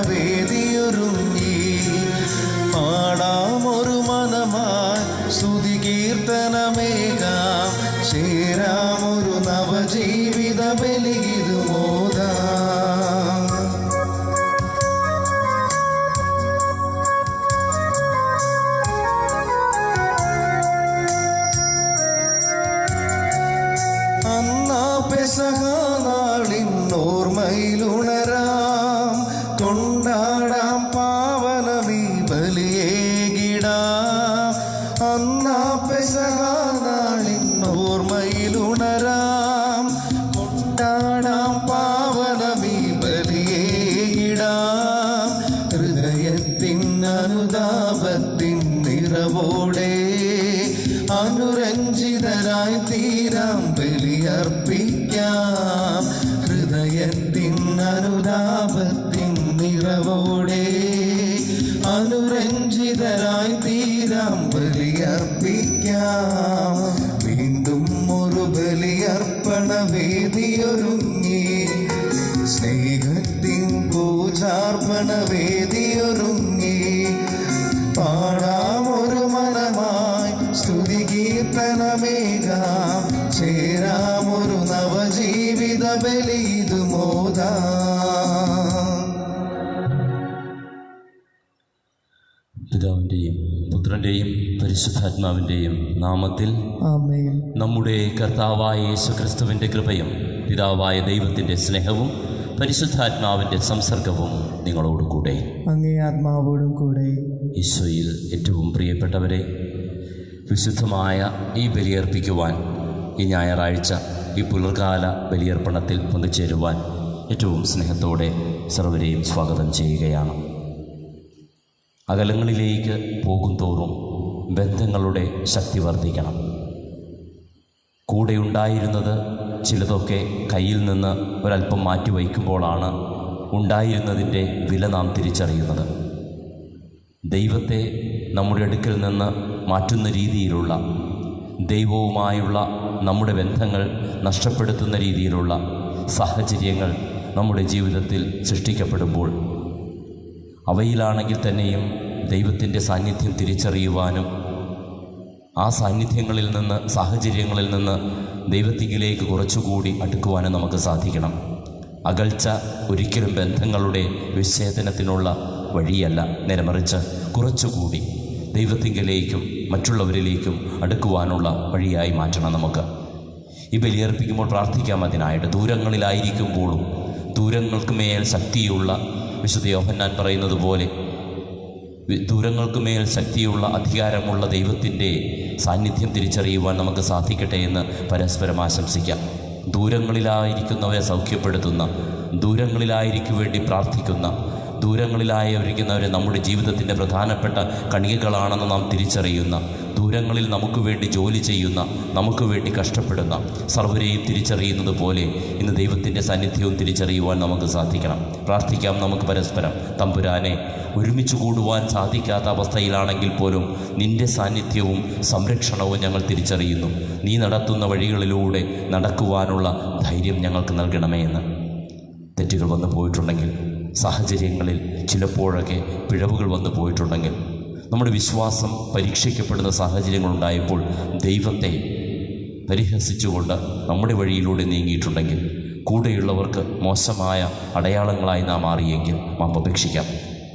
വേദിയൊരുങ്ങി. പാടാമൊരു മനമായി സ്തുതി കീർത്തനമേകാം. ചേരാമൊരു നവജീവിത ബലിയിതു മോദാം. അന്നാ പെസഹ നാളിന്നോർമ്മയിലുണരാം. കൊണ്ടാടാം പാവനമീ ബലിയേകിടാം. അന്നാ പെസഹ നാളിന്നോർമ്മയിലുണരാം. കൊണ്ടാടാം പാവനമീ ബലിയേകിടാം. ഹൃദയത്തിൻ അനുതാപത്തിൻ നിറവോടെ അനുരഞ്ജിതരായി തീരാം ബലിയർപ്പിക്കാം. ഹൃദയത്തിൻ അനുതാപത്തിൻ നിറവോടെ അനുരഞ്ജിതരായി തീരാം ബലിയർപ്പിക്കാം. വീണ്ടും ഒരു ബലിയർപ്പണ വേദിയൊരുങ്ങി. സ്നേഹത്തിൻ പൂജാർപ്പണ വേദിയൊരുങ്ങി. പാടാമൊരു മനമായി സ്തുതി കീർത്തനമേകാം. ചേരാമൊരു നവജീവിത ബലിയിതു മോദാം. പിതാവിൻ്റെയും പുത്രൻ്റെയും പരിശുദ്ധാത്മാവിൻ്റെയും നാമത്തിൽ ആമേൻ. നമ്മുടെ കർത്താവായ യേശുക്രിസ്തുവിൻ്റെ കൃപയും പിതാവായ ദൈവത്തിൻ്റെ സ്നേഹവും പരിശുദ്ധാത്മാവിൻ്റെ സംസർഗവും നിങ്ങളോടുകൂടെ. അങ്ങേ ആത്മാവോടും കൂടെ. ഈശോയിൽ ഏറ്റവും പ്രിയപ്പെട്ടവരെ, വിശുദ്ധമായ ഈ ബലിയർപ്പിക്കുവാൻ ഈ ഞായറാഴ്ച ഈ പുലർകാല ബലിയർപ്പണത്തിൽ പങ്കുചേരുവാൻ ഏറ്റവും സ്നേഹത്തോടെ സർവരെയും സ്വാഗതം ചെയ്യുകയാണ്. അകലങ്ങളിലേക്ക് പോകും തോറും ബന്ധങ്ങളുടെ ശക്തി വർദ്ധിക്കണം. കൂടെയുണ്ടായിരുന്നത് ചിലതൊക്കെ കയ്യിൽ നിന്ന് ഒരല്പം മാറ്റിവയ്ക്കുമ്പോഴാണ് ഉണ്ടായിരുന്നതിൻ്റെ വില നാം തിരിച്ചറിയുന്നത്. ദൈവത്തെ നമ്മുടെ അടുക്കൽ നിന്ന് മാറ്റുന്ന രീതിയിലുള്ള, ദൈവവുമായുള്ള നമ്മുടെ ബന്ധങ്ങൾ നഷ്ടപ്പെടുത്തുന്ന രീതിയിലുള്ള സാഹചര്യങ്ങൾ നമ്മുടെ ജീവിതത്തിൽ സൃഷ്ടിക്കപ്പെടുമ്പോൾ അവയിലാണെങ്കിൽ തന്നെയും ദൈവത്തിൻ്റെ സാന്നിധ്യം തിരിച്ചറിയുവാനും ആ സാന്നിധ്യങ്ങളിൽ നിന്ന്, സാഹചര്യങ്ങളിൽ നിന്ന് ദൈവത്തിലേക്ക് കുറച്ചുകൂടി അടുക്കുവാനും നമുക്ക് സാധിക്കണം. അകൽച്ച ഒരിക്കലും ബന്ധങ്ങളുടെ വിച്ഛേദനത്തിനുള്ള വഴിയല്ല, നേരെമറിച്ച് കുറച്ചുകൂടി ദൈവത്തിങ്കിലേക്കും മറ്റുള്ളവരിലേക്കും അടുക്കുവാനുള്ള വഴിയായി മാറ്റണം നമുക്ക്. ഈ ബലിയർപ്പിക്കുമ്പോൾ പ്രാർത്ഥിക്കാം അതിനായിട്ട്. ദൂരങ്ങളിലായിരിക്കുമ്പോഴും ദൂരങ്ങൾക്ക് മേൽ ശക്തിയുള്ള, വിശുദ്ധ യോഹന്നാൻ പറയുന്നത് പോലെ ദൂരങ്ങൾക്ക് മേൽ ശക്തിയുള്ള, അധികാരമുള്ള ദൈവത്തിൻ്റെ സാന്നിധ്യം തിരിച്ചറിയുവാൻ നമുക്ക് സാധിക്കട്ടെ എന്ന് പരസ്പരം ആശംസിക്കാം. ദൂരങ്ങളിലായിരിക്കുന്നവരെ സൗഖ്യപ്പെടുത്തുന്ന, ദൂരങ്ങളിലായിരിക്കും വേണ്ടി പ്രാർത്ഥിക്കുന്ന, ദൂരങ്ങളിലായിരിക്കുന്നവരെ നമ്മുടെ ജീവിതത്തിൻ്റെ പ്രധാനപ്പെട്ട കണികകളാണെന്ന് നാം തിരിച്ചറിയുന്ന, ദൂരങ്ങളിൽ നമുക്ക് വേണ്ടി ജോലി ചെയ്യുന്ന, നമുക്ക് വേണ്ടി കഷ്ടപ്പെടുന്ന സർവരെയും തിരിച്ചറിയുന്നത് പോലെ ഇന്ന് ദൈവത്തിൻ്റെ സാന്നിധ്യവും തിരിച്ചറിയുവാൻ നമുക്ക് സാധിക്കണം. പ്രാർത്ഥിക്കാം നമുക്ക് പരസ്പരം. തമ്പുരാനെ, ഒരുമിച്ച് കൂടുവാൻ സാധിക്കാത്ത അവസ്ഥയിലാണെങ്കിൽ പോലും നിൻ്റെ സാന്നിധ്യവും സംരക്ഷണവും ഞങ്ങൾ തിരിച്ചറിയുന്നു. നീ നടത്തുന്ന വഴികളിലൂടെ നടക്കുവാനുള്ള ധൈര്യം ഞങ്ങൾക്ക് നൽകണമേ എന്ന്. തെറ്റുകൾ വന്നു പോയിട്ടുണ്ടെങ്കിൽ, സാഹചര്യങ്ങളിൽ ചിലപ്പോഴൊക്കെ പിഴവുകൾ വന്നു പോയിട്ടുണ്ടെങ്കിൽ, നമ്മുടെ വിശ്വാസം പരീക്ഷിക്കപ്പെടുന്ന സാഹചര്യങ്ങളുണ്ടായപ്പോൾ ദൈവത്തെ പരിഹസിച്ചുകൊണ്ട് നമ്മുടെ വഴിയിലൂടെ നീങ്ങിയിട്ടുണ്ടെങ്കിൽ, കൂടെയുള്ളവർക്ക് മോശമായ അടയാളങ്ങളായി നാം മാറിയെങ്കിൽ മാപ്പപേക്ഷിക്കാം.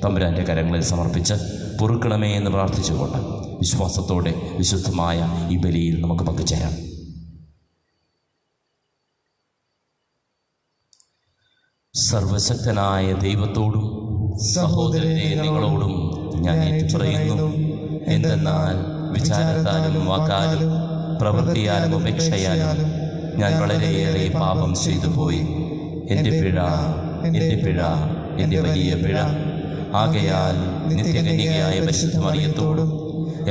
തമ്പുരാൻ്റെ കരങ്ങളിൽ സമർപ്പിച്ച് പൊറുക്കണമേ എന്ന് പ്രാർത്ഥിച്ചുകൊണ്ട് വിശ്വാസത്തോടെ വിശുദ്ധമായ ഈ ബലിയിൽ നമുക്ക് പങ്കുചേരാം. സർവശക്തനായ ദൈവത്തോടും സഹോദരനെ നിങ്ങളോടും ഞാൻ ഏറ്റുപറയുന്നു. എന്തെന്നാൽ വിചാരത്താലും വാക്കാലും പ്രവൃത്തിയാലും ഉപേക്ഷയാലും ഞാൻ വളരെയേറെ പാപം ചെയ്തു പോയി. എൻ്റെ പിഴ, എൻ്റെ പിഴ, എൻ്റെ വലിയ പിഴ. ആകയാൽ നിത്യകന്യകയായ പരിശുദ്ധ മറിയത്തോടും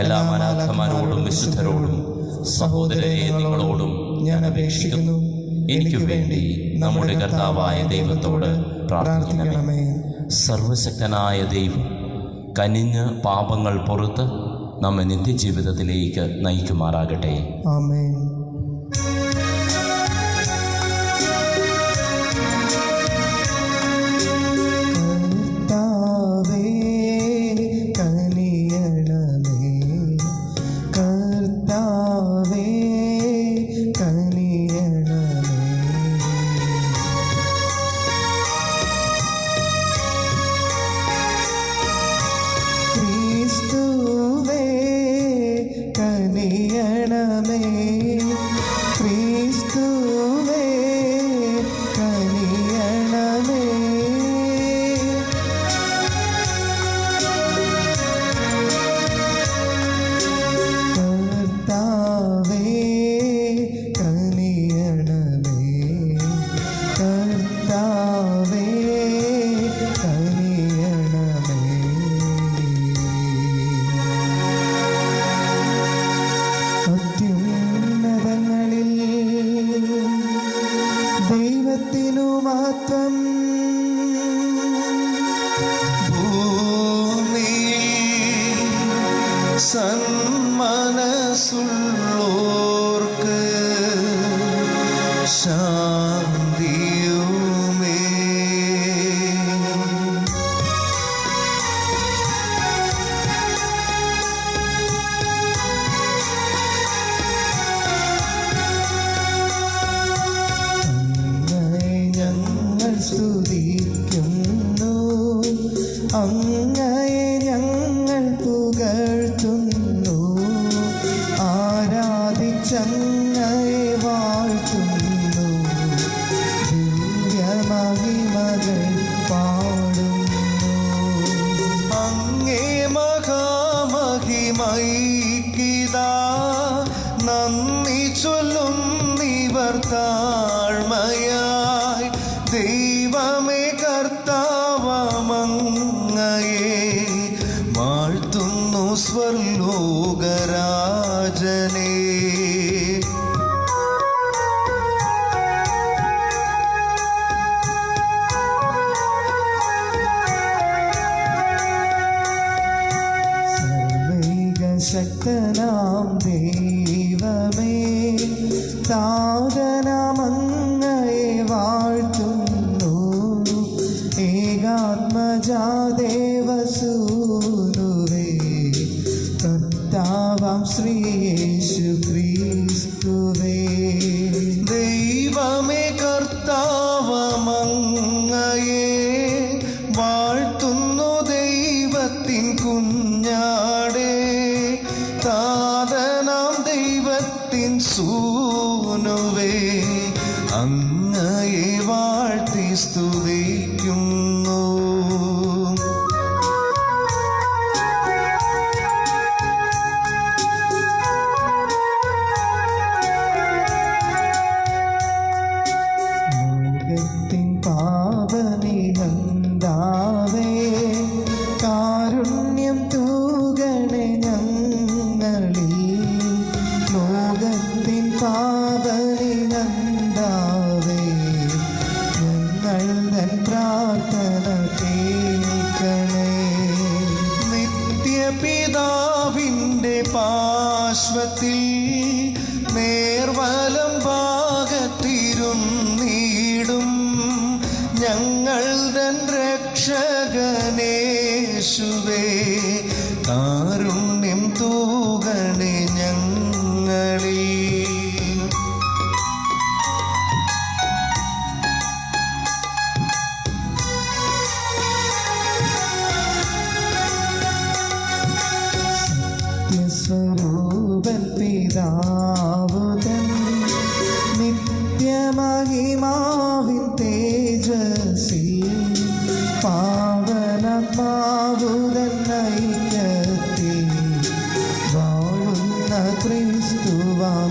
എല്ലാ മാലാഖമാരോടും വിശുദ്ധരോടും സഹോദരനെ നിങ്ങളോടും ഞാൻ അപേക്ഷിക്കുന്നു, എനിക്ക് വേണ്ടി നമ്മുടെ കർത്താവായ ദൈവത്തോട് പ്രാർത്ഥിക്കണമേ. സർവശക്തനായ ദൈവം കനിഞ്ഞ് പാപങ്ങൾ പൊറുത്ത് നമ്മെ നിത്യജീവിതത്തിലേക്ക് നയിക്കുമാറാകട്ടെ. ആമേൻ. കർത്താവേ, സന്മനസ്സുള്ളോർക്ക് ശാന്തിയുമേ. അങ്ങയെ ഞങ്ങൾ സ്തുതിക്കുന്നു, അങ്ങയെ ഞങ്ങൾ പുകഴ്ത്തുന്നു, ആരാധിച്ചങ്ങയെ വാഴ്ത്തുന്നു, ദിവ്യമഹിമകൾ പാടുന്നു. അങ്ങേ മഹാമഹിമൈക്കിതാ നന്ദി ചൊല്ലുന്നിവർ താഴ്മയായി. ദൈവമേ കർത്താവമങ്ങയെ വാഴ്ത്തുന്നു സ്വർലോകരാജനേ. സർവൈകശക്തനാം ദൈവമേ, താതനാമങ്ങയെ വാഴ്ത്തുന്നു, ഏകാത്മജാദേവസൂനുവേ, കർത്താവാം ശ്രീ യേശു ക്രിസ്തുവേ. ദൈവമേ കർത്താവമങ്ങയെ വാഴ്ത്തുന്നു, ദൈവത്തിൻ കുഞ്ഞാടേ, താതനാം ദൈവത്തിൻ സൂനുവേ, അങ്ങയെ വാഴ്ത്തി സ്തുതിക്കുന്നു. ലോകത്തിൻ പാപനിഹന്താവേ, കാരുണ്യം തൂകണേ ഞങ്ങളിൽ. ലോകത്തിൻ പാപനിഹന്താവേ, ഞങ്ങൾ തൻ പ്രാർത്ഥന കേൾക്കണേ. നിത്യപിതാവിൻ്റെ പാർശ്വത്തിൽ നേർവലം ഭാഗത്തിരുന്നീടും ഞങ്ങൾ തൻ രക്ഷകനേശുവേ, കാരുണ്യം തൂകണേ ഞങ്ങളിൽ. സത്യസ്വരൂപൻ പിതാവുതൻ നിത്യമഹിമാവിൻ തേജസ്സിൽ, പാവനാത്മാവുതൻ ഐക്യത്തിൽ വാഴുന്ന ക്രിസ്തുവാമേശുവേ.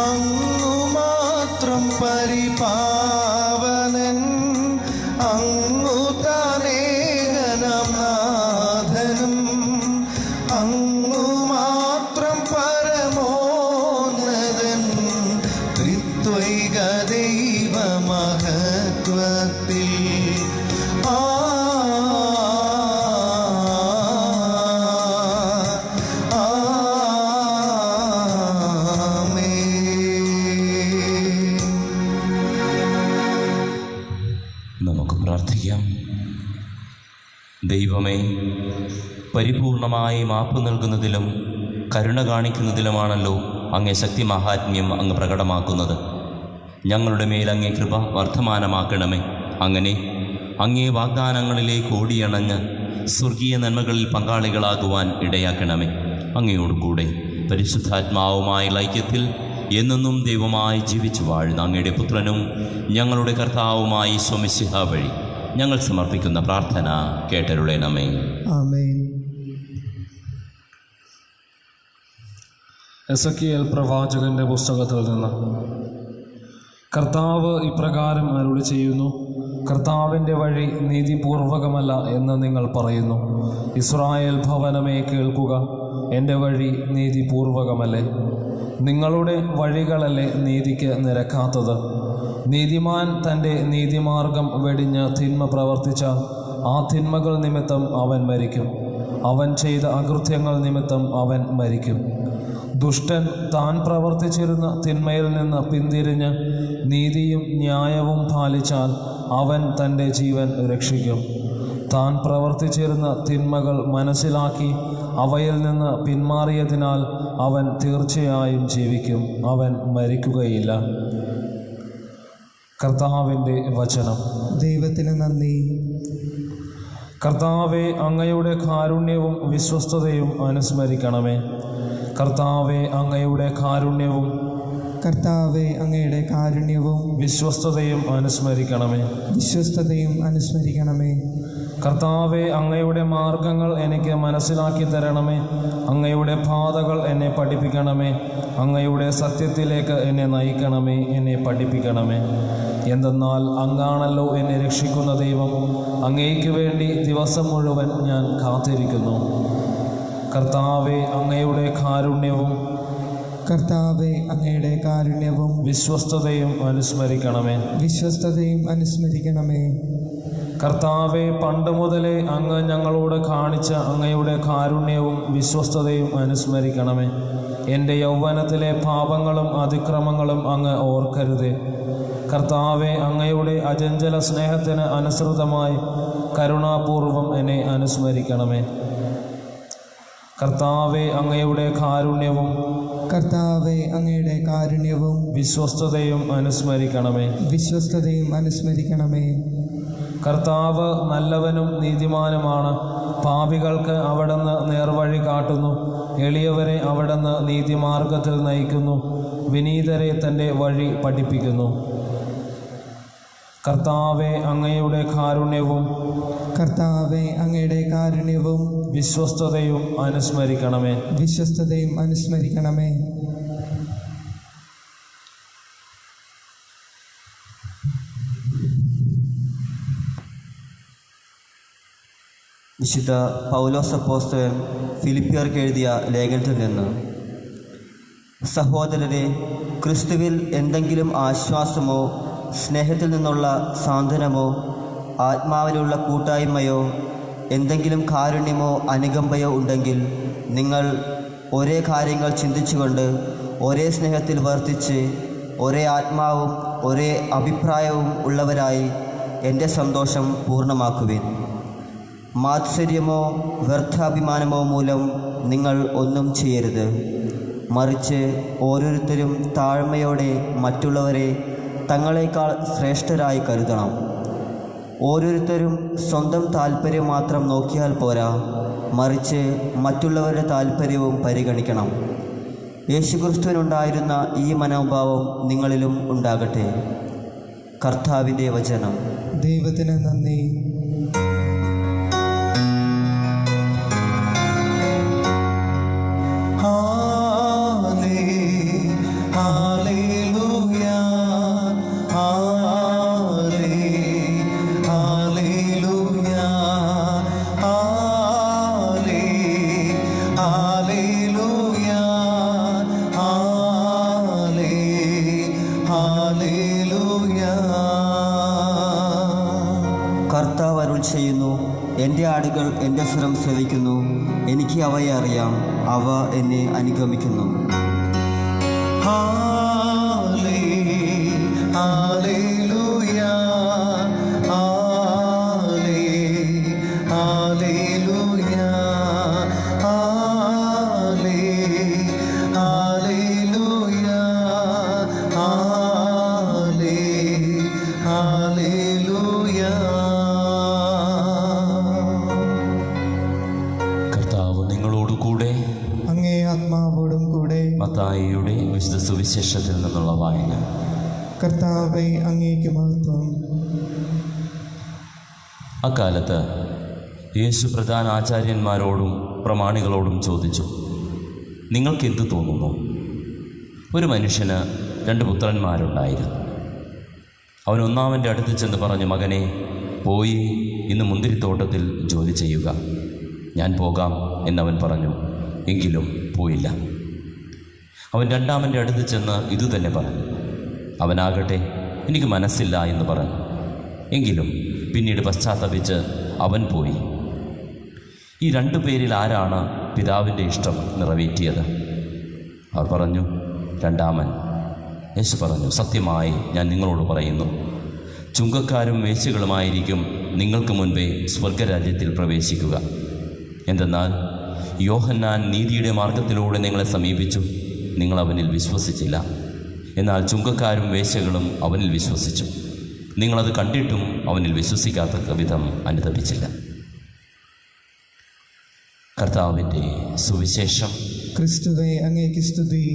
അങ്ങു മാത്രം പരിപാവനൻ, അങ്ങു താനേകനാം നാഥനും, അങ്ങു മാത്രം പരമോന്നതൻ, ത്രിത്വൈക ദൈവമഹത്വത്തിൽ. നമുക്ക് പ്രാർത്ഥിക്കാം. ദൈവമേ, പരിപൂർണമായി മാപ്പ് നൽകുന്നതിലും കരുണ കാണിക്കുന്നതിലുമാണല്ലോ അങ്ങേ ശക്തി മഹാത്മ്യം അങ്ങ് പ്രകടമാക്കുന്നത്. ഞങ്ങളുടെ മേൽ അങ്ങേ കൃപ വർദ്ധമാനമാക്കണമേ. അങ്ങനെ അങ്ങേ വാഗ്ദാനങ്ങളിലേക്ക് ഓടിയണഞ്ഞ് സ്വർഗീയ നന്മകളിൽ പങ്കാളികളാകുവാൻ ഇടയാക്കണമേ. അങ്ങയോട് കൂടെ പരിശുദ്ധാത്മാവുമായ ഐക്യത്തിൽ എന്നെന്നും ദൈവമായി ജീവിച്ചു വാഴുന്ന അങ്ങയുടെ പുത്രനും ഞങ്ങളുടെ കർത്താവുമായി ഈശോമിശിഹ വഴി ഞങ്ങൾ സമർപ്പിക്കുന്ന പ്രാർത്ഥന കേട്ടരുളേണമേ. ആമേൻ. എസക്കിയേൽ പ്രവാചകന്റെ പുസ്തകത്തിൽ നിന്ന്. കർത്താവ് ഇപ്രകാരം അരുളി ചെയ്യുന്നു: കർത്താവിൻ്റെ വഴി നീതിപൂർവകമല്ല എന്ന് നിങ്ങൾ പറയുന്നു. ഇസ്രായേൽ ഭവനമേ കേൾക്കുക, എൻ്റെ വഴി നീതിപൂർവകമല്ലേ? നിങ്ങളുടെ വഴികളല്ലേ നീതിക്ക് നിരക്കാത്തത്? നീതിമാൻ തൻ്റെ നീതിമാർഗം വെടിഞ്ഞ് തിന്മ പ്രവർത്തിച്ചാൽ ആ തിന്മകൾ നിമിത്തം അവൻ മരിക്കും. അവൻ ചെയ്ത അകൃത്യങ്ങൾ നിമിത്തം അവൻ മരിക്കും. ദുഷ്ടൻ താൻ പ്രവർത്തിച്ചിരുന്ന തിന്മയിൽ നിന്ന് പിന്തിരിഞ്ഞ് നീതിയും ന്യായവും പാലിച്ചാൽ അവൻ തൻ്റെ ജീവൻ രക്ഷിക്കും. താൻ പ്രവർത്തിച്ചിരുന്ന തിന്മകൾ മനസ്സിലാക്കി അവയിൽ നിന്ന് പിന്മാറിയതിനാൽ അവൻ തീർച്ചയായും ജീവിക്കും, അവൻ മരിക്കുകയില്ല. കർത്താവിൻ്റെ വചനം. ദൈവത്തിന് നന്ദി. കർത്താവെ, അങ്ങയുടെ കാരുണ്യവും വിശ്വസ്തതയും അനുസ്മരിക്കണമേ. കർത്താവെ, അങ്ങയുടെ കാരുണ്യവും കർത്താവെ, അങ്ങയുടെ കാരുണ്യവും വിശ്വസ്തതയും അനുസ്മരിക്കണമേ. വിശ്വസ്തതയും അനുസ്മരിക്കണമേ. കർത്താവെ, അങ്ങയുടെ മാർഗങ്ങൾ എനിക്ക് മനസ്സിലാക്കി തരണമേ. അങ്ങയുടെ പാതകൾ എന്നെ പഠിപ്പിക്കണമേ. അങ്ങയുടെ സത്യത്തിലേക്ക് എന്നെ നയിക്കണമേ, എന്നെ പഠിപ്പിക്കണമേ. എന്തെന്നാൽ അങ്ങാണല്ലോ എന്നെ രക്ഷിക്കുന്ന ദൈവം. അങ്ങയ്ക്ക് വേണ്ടി ദിവസം മുഴുവൻ ഞാൻ കാത്തിരിക്കുന്നു. കർത്താവെ, അങ്ങയുടെ കാരുണ്യവും കർത്താവെ, അങ്ങയുടെ കാരുണ്യവും വിശ്വസ്തതയും അനുസ്മരിക്കണമേ. വിശ്വസ്തതയും അനുസ്മരിക്കണമേ. കർത്താവെ, പണ്ട് മുതലേ അങ്ങ് ഞങ്ങളോട് കാണിച്ച അങ്ങയുടെ കാരുണ്യവും വിശ്വസ്തതയും അനുസ്മരിക്കണമേ. എൻ്റെ യൗവനത്തിലെ പാപങ്ങളും അതിക്രമങ്ങളും അങ്ങ് ഓർക്കരുതേ. കർത്താവെ, അങ്ങയുടെ അചഞ്ചല സ്നേഹത്തിന് അനുസൃതമായി കരുണാപൂർവം എന്നെ അനുസ്മരിക്കണമേ. കർത്താവെ, അങ്ങയുടെ കാരുണ്യവും കർത്താവെ, അങ്ങയുടെ കാരുണ്യവും വിശ്വസ്തതയും അനുസ്മരിക്കണമേ. വിശ്വസ്തതയും അനുസ്മരിക്കണമേ. കർത്താവ് നല്ലവനും നീതിമാനുമാണ്. പാപികൾക്ക് അവിടുന്ന് നേർവഴി കാട്ടുന്നു. എളിയവരെ അവിടുന്ന് നീതിമാർഗത്തിൽ നയിക്കുന്നു. വിനീതരെ തൻ്റെ വഴി പഠിപ്പിക്കുന്നു. കർത്താവെ, അങ്ങയുടെ കാരുണ്യവും കർത്താവെ, അങ്ങയുടെ കാരുണ്യവും വിശ്വസ്തതയും അനുസ്മരിക്കണമേ. വിശ്വസ്തതയും അനുസ്മരിക്കണമേ. വിശുദ്ധ പൗലോസ് അപ്പോസ്തലൻ ഫിലിപ്പിയർക്ക് എഴുതിയ ലേഖനത്തിൽ നിന്ന്: സഹോദരരെ, ക്രിസ്തുവിൽ എന്തെങ്കിലും ആശ്വാസമോ സ്നേഹത്തിൽ നിന്നുള്ള സാന്ത്വനമോ ആത്മാവിലുള്ള കൂട്ടായ്മയോ എന്തെങ്കിലും കാരുണ്യമോ അനുകമ്പയോ ഉണ്ടെങ്കിൽ നിങ്ങൾ ഒരേ കാര്യങ്ങൾ ചിന്തിച്ചുകൊണ്ട് ഒരേ സ്നേഹത്തിൽ വർത്തിച്ച് ഒരേ ആത്മാവും ഒരേ അഭിപ്രായവും ഉള്ളവരായി എൻ്റെ സന്തോഷം പൂർണ്ണമാക്കുവിൻ. മാത്സര്യമോ വ്യർത്ഥാഭിമാനമോ മൂലം നിങ്ങൾ ഒന്നും ചെയ്യരുത്. മറിച്ച് ഓരോരുത്തരും താഴ്മയോടെ മറ്റുള്ളവരെ തങ്ങളെക്കാൾ ശ്രേഷ്ഠരായി കരുതണം. ഓരോരുത്തരും സ്വന്തം താല്പര്യം മാത്രം നോക്കിയാൽ പോരാ, മറിച്ച് മറ്റുള്ളവരുടെ താല്പര്യവും പരിഗണിക്കണം. യേശുക്രിസ്തുവിനുണ്ടായിരുന്ന ഈ മനോഭാവം നിങ്ങളിലും ഉണ്ടാകട്ടെ. കർത്താവിൻ്റെ വചനം. ദൈവത്തിന് നന്ദി. കർത്താവ് അരുൾ ചെയ്യുന്നു: എൻ്റെ ആടുകൾ എൻ്റെ സ്വരം ശ്രവിക്കുന്നു, എനിക്ക് അവയെ അറിയാം, അവ എന്നെ അനുഗമിക്കുന്നു. കർത്താവ് നിങ്ങളോടുകൂടെ. അങ്ങേ ആത്മാവോടും കൂടെ. മത്തായിയുടെ വിശുദ്ധ സുവിശേഷത്തിൽ നിന്നുള്ള വായന. കർത്താവേ, അങ്ങേക്ക് മഹത്വം. അക്കാലത്ത് യേശു പ്രധാന ആചാര്യന്മാരോടും പ്രമാണികളോടും ചോദിച്ചു: നിങ്ങൾക്കെന്ത് തോന്നുന്നു? ഒരു മനുഷ്യന് 2 പുത്രന്മാരുണ്ടായിരുന്നു. അവൻ ഒന്നാമൻ്റെ അടുത്ത് ചെന്ന് പറഞ്ഞു: മകനെ, പോയി ഇന്ന് മുന്തിരിത്തോട്ടത്തിൽ ജോലി ചെയ്യുക. ഞാൻ പോകാം എന്നവൻ പറഞ്ഞു. എങ്കിലും പോയില്ല. അവൻ രണ്ടാമൻ്റെ അടുത്ത് ചെന്ന് ഇതുതന്നെ പറഞ്ഞു. അവനാകട്ടെ, എനിക്ക് മനസ്സില്ല എന്ന് പറഞ്ഞു. എങ്കിലും പിന്നീട് പശ്ചാത്തപിച്ച് അവൻ പോയി. ഈ രണ്ടു പേരിൽ ആരാണ് പിതാവിൻ്റെ ഇഷ്ടം നിറവേറ്റിയത്? അവർ പറഞ്ഞു, രണ്ടാമൻ. യേശു പറഞ്ഞു, സത്യമായി ഞാൻ നിങ്ങളോട് പറയുന്നു, ചുങ്കക്കാരും വേശ്യകളുമായിരിക്കും നിങ്ങൾക്ക് മുൻപേ സ്വർഗരാജ്യത്തിൽ പ്രവേശിക്കുക. എന്തെന്നാൽ യോഹന്നാൻ നീതിയുടെ മാർഗത്തിലൂടെ നിങ്ങളെ സമീപിച്ചു, നിങ്ങൾ അവനിൽ വിശ്വസിച്ചില്ല. എന്നാൽ ചുങ്കക്കാരും വേശ്യകളും അവനിൽ വിശ്വസിച്ചു. നിങ്ങളത് കണ്ടിട്ടും അവനിൽ വിശ്വസിക്കാത്ത വിധം അനുതപിച്ചില്ല. കർത്താവിൻ്റെ സുവിശേഷം. ക്രിസ്തുവേ, അങ്ങേക്ക് സ്തുതി.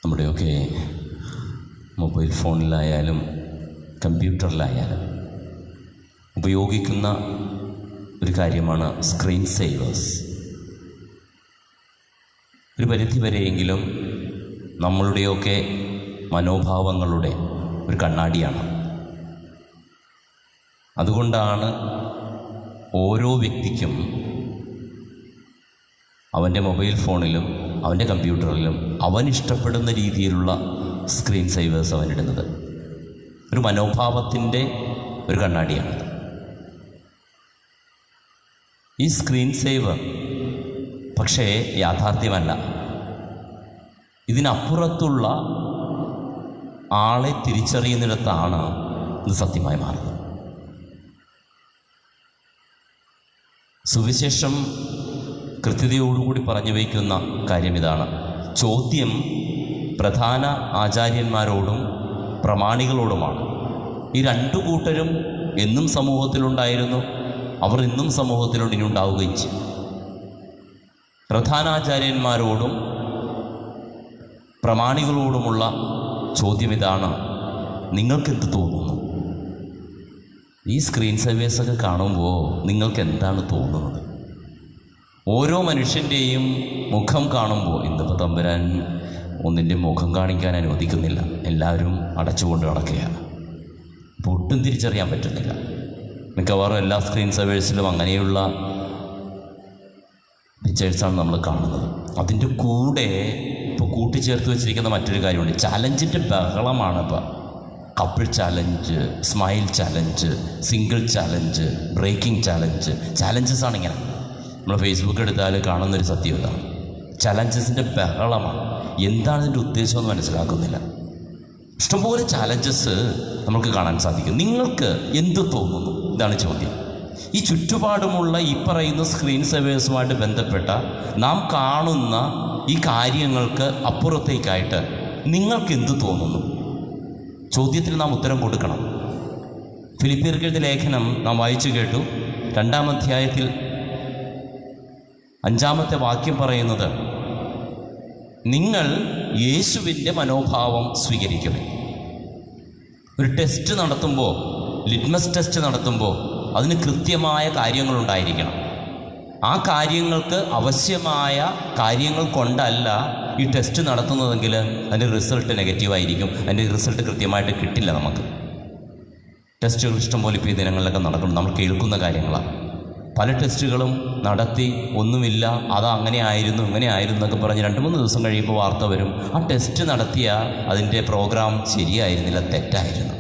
നമ്മുടെയൊക്കെ മൊബൈൽ ഫോണിലായാലും കമ്പ്യൂട്ടറിലായാലും ഉപയോഗിക്കുന്ന ഒരു കാര്യമാണ് സ്ക്രീൻ സേവേഴ്സ്. ഒരു പരിധിവരെയെങ്കിലും നമ്മളുടെയൊക്കെ മനോഭാവങ്ങളുടെ ഒരു കണ്ണാടിയാണ്. അതുകൊണ്ടാണ് ഓരോ വ്യക്തിക്കും അവൻ്റെ മൊബൈൽ ഫോണിലും അവൻ്റെ കമ്പ്യൂട്ടറിലും അവൻ ഇഷ്ടപ്പെടുന്ന രീതിയിലുള്ള സ്ക്രീൻ സേവേഴ്സ് അവനിടുന്നത്. ഒരു മനോഭാവത്തിൻ്റെ ഒരു കണ്ണാടിയാണ് ഈ സ്ക്രീൻ സേവർ. പക്ഷേ യാഥാർത്ഥ്യമല്ല. ഇതിനപ്പുറത്തുള്ള ആളെ തിരിച്ചറിയുന്നിടത്താണ് ഇത് സത്യമായി മാറുന്നത്. സുവിശേഷം കൃത്യതയോടുകൂടി പറഞ്ഞു വയ്ക്കുന്ന കാര്യം ഇതാണ്. ചോദ്യം പ്രധാന ആചാര്യന്മാരോടും പ്രമാണികളോടുമാണ്. ഈ രണ്ടു കൂട്ടരും എന്നും സമൂഹത്തിലുണ്ടായിരുന്നു, അവർ ഇന്നും സമൂഹത്തിലുണ്ട്, ഇനി ഉണ്ടാവുകയും ചെയ്യും. പ്രധാനാചാര്യന്മാരോടും പ്രമാണികളോടുമുള്ള ചോദ്യം ഇതാണ്, നിങ്ങൾക്കെന്ത് തോന്നുന്നു? ഈ സ്ക്രീൻ സർവീസൊക്കെ കാണുമ്പോൾ നിങ്ങൾക്ക് എന്താണ് തോന്നുന്നത്? ഓരോ മനുഷ്യൻ്റെയും മുഖം കാണുമ്പോൾ, ഇന്നിപ്പോൾ തമ്പുരാൻ ഒന്നിൻ്റെ മുഖം കാണിക്കാൻ അനുവദിക്കുന്നില്ല, എല്ലാവരും അടച്ചുകൊണ്ട് നടക്കുകയാണ്. അപ്പോൾ ഒട്ടും തിരിച്ചറിയാൻ പറ്റുന്നില്ല. മിക്കവാറും എല്ലാ സ്ക്രീൻ സർവേഴ്സിലും അങ്ങനെയുള്ള പിക്ചേഴ്സാണ് നമ്മൾ കാണുന്നത്. അതിൻ്റെ കൂടെ ഇപ്പോൾ കൂട്ടിച്ചേർത്ത് വെച്ചിരിക്കുന്ന മറ്റൊരു കാര്യമുണ്ട്. ചാലഞ്ചിൻ്റെ ബഹളമാണ്. ഇപ്പോൾ couple challenge, smile challenge, single challenge, breaking challenge. Challenges ആണിങ്ങനെ. നമ്മൾ ഫേസ്ബുക്ക് എടുത്താൽ കാണുന്നൊരു സത്യത. ചാലഞ്ചസിൻ്റെ ബഹളമാണ്. എന്താണ് ഇതിൻ്റെ ഉദ്ദേശമെന്ന് മനസ്സിലാക്കുന്നില്ല. ഇഷ്ടംപോലെ ചാലഞ്ചസ് നമുക്ക് കാണാൻ സാധിക്കും. നിങ്ങൾക്ക് എന്ത് തോന്നുന്നു? ഇതാണ് ചോദ്യം. ഈ ചുറ്റുപാടുമുള്ള ഈ പറയുന്ന സ്ക്രീൻ സർവേഴ്സുമായിട്ട് ബന്ധപ്പെട്ട നാം കാണുന്ന ഈ കാര്യങ്ങൾക്ക് അപ്പുറത്തേക്കായിട്ട് നിങ്ങൾക്ക് എന്ത് തോന്നുന്നു? ചോദ്യത്തിന് നാം ഉത്തരം കൊടുക്കണം. ഫിലിപ്പിയർക്ക് എഴുതിയ ലേഖനം നാം വായിച്ചു കേട്ടു. 2-ാം അധ്യായത്തിൽ 5-ാമത്തെ വാക്യം പറയുന്നത്, നിങ്ങൾ യേശുവിൻ്റെ മനോഭാവം സ്വീകരിക്കുമേ. ഒരു ടെസ്റ്റ് നടത്തുമ്പോൾ, ലിറ്റ്മസ് ടെസ്റ്റ് നടത്തുമ്പോൾ അതിന് കൃത്യമായ കാര്യങ്ങളുണ്ടായിരിക്കണം. ആ കാര്യങ്ങൾക്ക് ആവശ്യമായ കാര്യങ്ങൾ കൊണ്ടല്ല ഈ ടെസ്റ്റ് നടത്തുന്നതെങ്കിൽ അതിൻ്റെ റിസൾട്ട് നെഗറ്റീവായിരിക്കും. അതിൻ്റെ റിസൾട്ട് കൃത്യമായിട്ട് കിട്ടില്ല. നമുക്ക് ടെസ്റ്റുകൾ ഇഷ്ടംപോലെ ഇപ്പോൾ ഈ ദിനങ്ങളിലൊക്കെ നടക്കണം. നമ്മൾ കേൾക്കുന്ന കാര്യങ്ങളാണ്. പല ടെസ്റ്റുകളും നടത്തി ഒന്നുമില്ല, അത് അങ്ങനെ ആയിരുന്നു ഇങ്ങനെ ആയിരുന്നു എന്നൊക്കെ പറഞ്ഞ് 2-3 ദിവസം കഴിയുമ്പോൾ വാർത്ത വരും, ആ ടെസ്റ്റ് നടത്തിയ അതിൻ്റെ പ്രോഗ്രാം ശരിയായിരുന്നില്ല, തെറ്റായിരുന്നു.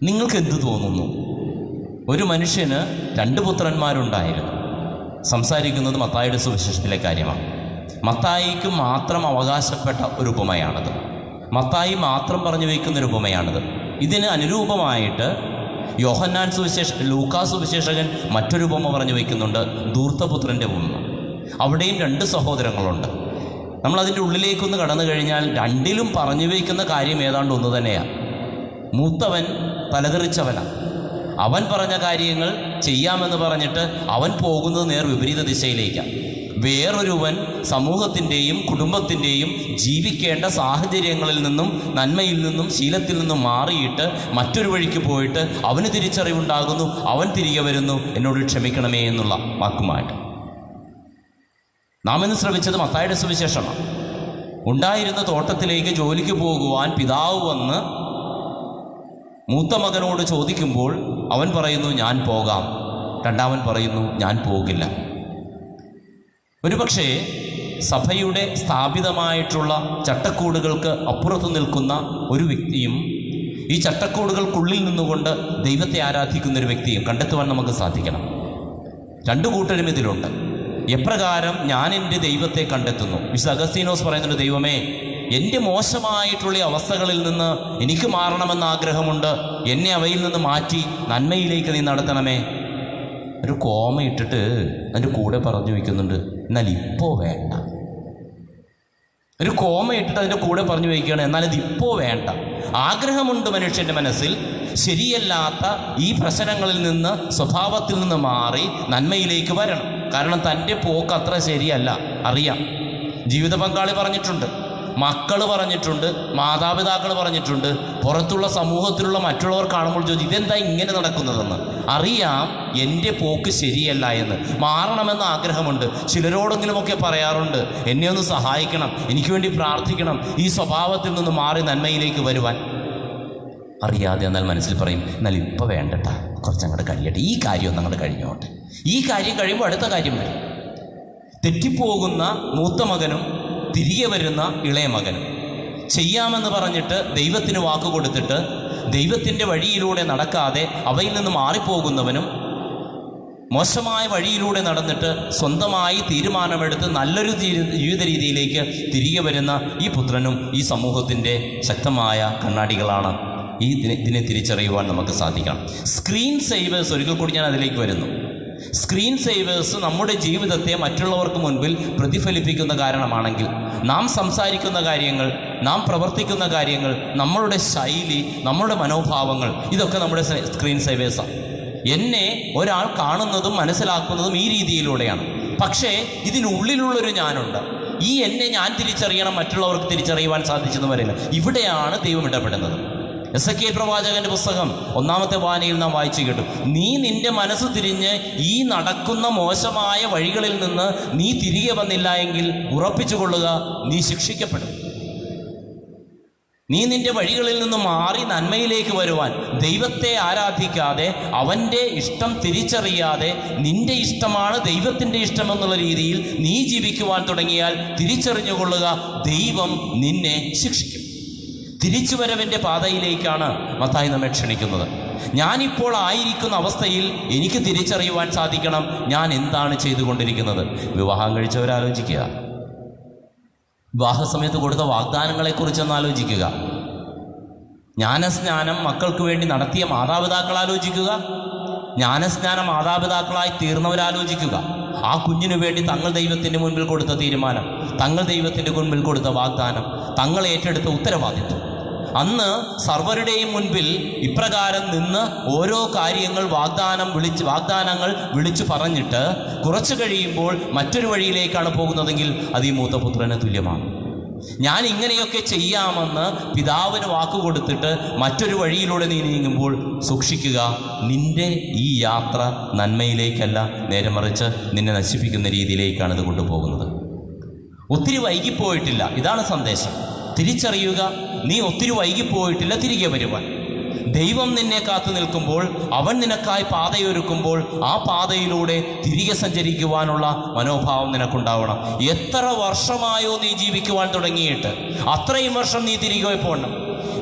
നിങ്ങൾക്ക് എന്ത് തോന്നുന്നു? ഒരു മനുഷ്യന് 2 പുത്രന്മാരുണ്ടായിരുന്നു. സംസാരിക്കുന്നത് മത്തായിയുടെ സുവിശേഷത്തിലെ കാര്യമാണ്. മത്തായിക്ക് മാത്രം അവകാശപ്പെട്ട ഒരു ഉപമയാണത്. മത്തായി മാത്രം പറഞ്ഞു വയ്ക്കുന്നൊരു ഉപമയാണിത്. ഇതിന് അനുരൂപമായിട്ട് യോഹന്നാൻ ലൂക്കാ സുവിശേഷകൻ മറ്റൊരു ഉപമ പറഞ്ഞു വയ്ക്കുന്നുണ്ട്, ധൂർത്തപുത്രൻ്റെ ഉപമ. അവിടെയും 2 സഹോദരങ്ങളുണ്ട്. നമ്മളതിൻ്റെ ഉള്ളിലേക്കൊന്ന് കടന്നു കഴിഞ്ഞാൽ രണ്ടിലും പറഞ്ഞു വയ്ക്കുന്ന കാര്യം ഏതാണ്ട് ഒന്ന് തന്നെയാണ്. മൂത്തവൻ തലതെറിച്ചവനാണ്. അവൻ പറഞ്ഞ കാര്യങ്ങൾ ചെയ്യാമെന്ന് പറഞ്ഞിട്ട് അവൻ പോകുന്നത് നേർ വിപരീത ദിശയിലേക്കാണ്. വേറൊരുവൻ സമൂഹത്തിൻ്റെയും കുടുംബത്തിൻ്റെയും ജീവിക്കേണ്ട സാഹചര്യങ്ങളിൽ നിന്നും നന്മയിൽ നിന്നും ശീലത്തിൽ നിന്നും മാറിയിട്ട് മറ്റൊരു വഴിക്ക് പോയിട്ട് അവന് തിരിച്ചറിവുണ്ടാകുന്നു, അവൻ തിരികെ വരുന്നു, എന്നോട് ക്ഷമിക്കണമേ എന്നുള്ള വാക്കുമായിട്ട്. നാം ഇന്ന് ശ്രമിച്ചത് മത്തായിയുടെ സുവിശേഷമാണ്. ഉണ്ടായിരുന്ന തോട്ടത്തിലേക്ക് ജോലിക്ക് പോകുവാൻ പിതാവ് വന്ന് മൂത്ത മകനോട് ചോദിക്കുമ്പോൾ അവൻ പറയുന്നു ഞാൻ പോകാം, രണ്ടാമൻ പറയുന്നു ഞാൻ പോകില്ല. ഒരുപക്ഷേ സഭയുടെ സ്ഥാപിതമായിട്ടുള്ള ചട്ടക്കൂടുകൾക്ക് അപ്പുറത്ത് നിൽക്കുന്ന ഒരു വ്യക്തിയും ഈ ചട്ടക്കൂടുകൾക്കുള്ളിൽ നിന്നുകൊണ്ട് ദൈവത്തെ ആരാധിക്കുന്ന ഒരു വ്യക്തിയും കണ്ടെത്തുവാൻ നമുക്ക് സാധിക്കണം. രണ്ടു കൂട്ടരും ഇതിലുണ്ട്. എപ്രകാരം ഞാൻ എൻ്റെ ദൈവത്തെ കണ്ടെത്തുന്നു? വിശുദ്ധ അഗസ്തീനോസ് പറയുന്നുണ്ട്, ദൈവമേ, എൻ്റെ മോശമായിട്ടുള്ള അവസ്ഥകളിൽ നിന്ന് എനിക്ക് മാറണമെന്ന ആഗ്രഹമുണ്ട്, എന്നെ അവയിൽ നിന്ന് മാറ്റി നന്മയിലേക്ക് നീ നടത്തണമേ. ഒരു കോമ ഇട്ടിട്ട് അതിൻ്റെ കൂടെ പറഞ്ഞു വയ്ക്കുന്നുണ്ട്, എന്നാൽ ഇപ്പോൾ വേണ്ട. ഒരു കോമ ഇട്ടിട്ട് അതിൻ്റെ കൂടെ പറഞ്ഞു വയ്ക്കുകയാണ്, എന്നാൽ ഇതിപ്പോൾ വേണ്ട. ആഗ്രഹമുണ്ട് മനുഷ്യൻ്റെ മനസ്സിൽ, ശരിയല്ലാത്ത ഈ പ്രശ്നങ്ങളിൽ നിന്ന്, സ്വഭാവത്തിൽ നിന്ന് മാറി നന്മയിലേക്ക് വരണം. കാരണം തൻ്റെ പോക്ക് അത്ര ശരിയല്ല, അറിയാം. ജീവിത പങ്കാളി പറഞ്ഞിട്ടുണ്ട്, മക്കൾ പറഞ്ഞിട്ടുണ്ട്, മാതാപിതാക്കൾ പറഞ്ഞിട്ടുണ്ട്, പുറത്തുള്ള സമൂഹത്തിലുള്ള മറ്റുള്ളവർ കാണുമ്പോൾ ചോദിച്ചു ഇതെന്താ ഇങ്ങനെ നടക്കുന്നതെന്ന്. അറിയാം എൻ്റെ പോക്ക് ശരിയല്ല എന്ന്, മാറണമെന്ന ആഗ്രഹമുണ്ട്. ചിലരോടെങ്കിലുമൊക്കെ പറയാറുണ്ട്, എന്നെ ഒന്ന് സഹായിക്കണം, എനിക്ക് വേണ്ടി പ്രാർത്ഥിക്കണം, ഈ സ്വഭാവത്തിൽ നിന്ന് മാറി നന്മയിലേക്ക് വരുവാൻ. അറിയാതെ എന്നാൽ മനസ്സിൽ പറയും, എന്നാൽ ഇപ്പോൾ വേണ്ടട്ടാ, കുറച്ചങ്ങോട്ട് കഴിയട്ടെ, ഈ കാര്യം ഒന്ന് അങ്ങോട്ട് കഴിഞ്ഞോട്ടെ. ഈ കാര്യം കഴിയുമ്പോൾ അടുത്ത കാര്യം വരും. തെറ്റിപ്പോകുന്ന മൂത്ത മകനും തിരികെ വരുന്ന ഇളയ മകനും, ചെയ്യാമെന്ന് പറഞ്ഞിട്ട് ദൈവത്തിന് വാക്ക് കൊടുത്തിട്ട് ദൈവത്തിൻ്റെ വഴിയിലൂടെ നടക്കാതെ അവയിൽ നിന്ന് മാറിപ്പോകുന്നവനും, മോശമായ വഴിയിലൂടെ നടന്നിട്ട് സ്വന്തമായി തീരുമാനമെടുത്ത് നല്ലൊരു ജീവിത രീതിയിലേക്ക് തിരികെ വരുന്ന ഈ പുത്രനും ഈ സമൂഹത്തിൻ്റെ ശക്തമായ കണ്ണാടികളാണ്. ഇതിനെ തിരിച്ചറിയുവാൻ നമുക്ക് സാധിക്കണം. സ്ക്രീൻ സേവേഴ്സ്, ഒരിക്കൽ കൂടി ഞാൻ അതിലേക്ക് വരുന്നു. സ്ക്രീൻ സേവേഴ്സ് നമ്മുടെ ജീവിതത്തെ മറ്റുള്ളവർക്ക് മുൻപിൽ പ്രതിഫലിപ്പിക്കുന്ന കാരണമാണെങ്കിൽ, നാം സംസാരിക്കുന്ന കാര്യങ്ങൾ, നാം പ്രവർത്തിക്കുന്ന കാര്യങ്ങൾ, നമ്മളുടെ ശൈലി, നമ്മുടെ മനോഭാവങ്ങൾ, ഇതൊക്കെ നമ്മുടെ സ്ക്രീൻ സേവേഴ്സാണ്. എന്നെ ഒരാൾ കാണുന്നതും മനസ്സിലാക്കുന്നതും ഈ രീതിയിലൂടെയാണ്. പക്ഷേ ഇതിനുള്ളിലുള്ളൊരു ഞാനുണ്ട്. ഈ എന്നെ ഞാൻ തിരിച്ചറിയണം, മറ്റുള്ളവർക്ക് തിരിച്ചറിയുവാൻ സാധിച്ചെന്ന് വരില്ല. ഇവിടെയാണ് ദൈവം ഇടപെടുന്നത്. എസെക്കിയേൽ പ്രവാചകന്റെ പുസ്തകം 1-ാമത്തെ വായനയിൽ നാം വായിച്ചു കേട്ടു, നീ നിന്റെ മനസ്സ് തിരിഞ്ഞ് ഈ നടക്കുന്ന മോശമായ വഴികളിൽ നിന്ന് നീ തിരികെ വന്നില്ല എങ്കിൽ ഉറപ്പിച്ചുകൊള്ളുക, നീ ശിക്ഷിക്കപ്പെടും. നീ നിന്റെ വഴികളിൽ നിന്ന് മാറി നന്മയിലേക്ക് വരുവാൻ, ദൈവത്തെ ആരാധിക്കാതെ അവൻ്റെ ഇഷ്ടം തിരിച്ചറിയാതെ നിന്റെ ഇഷ്ടമാണ് ദൈവത്തിൻ്റെ ഇഷ്ടമെന്നുള്ള രീതിയിൽ നീ ജീവിക്കുവാൻ തുടങ്ങിയാൽ തിരിച്ചറിഞ്ഞുകൊള്ളുക, ദൈവം നിന്നെ ശിക്ഷിക്കും. തിരിച്ചുവരവിൻ്റെ പാതയിലേക്കാണ് മത്തായി നമ്മെ ക്ഷണിക്കുന്നത്. ഞാനിപ്പോൾ ആയിരിക്കുന്ന അവസ്ഥയിൽ എനിക്ക് തിരിച്ചറിയുവാൻ സാധിക്കണം ഞാൻ എന്താണ് ചെയ്തുകൊണ്ടിരിക്കുന്നത്. വിവാഹം കഴിച്ചവരാലോചിക്കുക, വിവാഹസമയത്ത് കൊടുത്ത വാഗ്ദാനങ്ങളെക്കുറിച്ചൊന്ന് ആലോചിക്കുക. ജ്ഞാനസ്നാനം മക്കൾക്ക് വേണ്ടി നടത്തിയ മാതാപിതാക്കൾ ആലോചിക്കുക. ജ്ഞാനസ്നാനം മാതാപിതാക്കളായി തീർന്നവരാലോചിക്കുക. ആ കുഞ്ഞിനു വേണ്ടി തങ്ങൾ ദൈവത്തിൻ്റെ മുൻപിൽ കൊടുത്ത തീരുമാനം, തങ്ങൾ ദൈവത്തിൻ്റെ മുൻപിൽ കൊടുത്ത വാഗ്ദാനം, തങ്ങൾ ഏറ്റെടുത്ത ഉത്തരവാദിത്വം. അന്ന് സർവരുടെയും മുൻപിൽ ഇപ്രകാരം നിന്ന് ഓരോ കാര്യങ്ങൾ വാഗ്ദാനങ്ങൾ വിളിച്ചു പറഞ്ഞിട്ട് കുറച്ചു കഴിയുമ്പോൾ മറ്റൊരു വഴിയിലേക്കാണ് പോകുന്നതെങ്കിൽ അത് ഈ മൂത്തപുത്രന് തുല്യമാണ്. ഞാൻ ഇങ്ങനെയൊക്കെ ചെയ്യാമെന്ന് പിതാവിന് വാക്കുകൊടുത്തിട്ട് മറ്റൊരു വഴിയിലൂടെ നീ നീങ്ങുമ്പോൾ സൂക്ഷിക്കുക, നിന്റെ ഈ യാത്ര നന്മയിലേക്കല്ല, നേരെ മറിച്ച് നിന്നെ നശിപ്പിക്കുന്ന രീതിയിലേക്കാണ് ഇത് കൊണ്ടുപോകുന്നത്. ഒത്തിരി വൈകിപ്പോയിട്ടില്ല, ഇതാണ് സന്ദേശം. തിരിച്ചറിയുക, നീ ഒത്തിരി വൈകിപ്പോയിട്ടില്ല തിരികെ വരുവാൻ. ദൈവം നിന്നെ കാത്തു നിൽക്കുമ്പോൾ, അവൻ നിനക്കായി പാതയൊരുക്കുമ്പോൾ ആ പാതയിലൂടെ തിരികെ സഞ്ചരിക്കുവാനുള്ള മനോഭാവം നിനക്കുണ്ടാവണം. എത്ര വർഷമായോ നീ ജീവിക്കുവാൻ തുടങ്ങിയിട്ട്, അത്രയും വർഷം നീ തിരികെ പോകണം.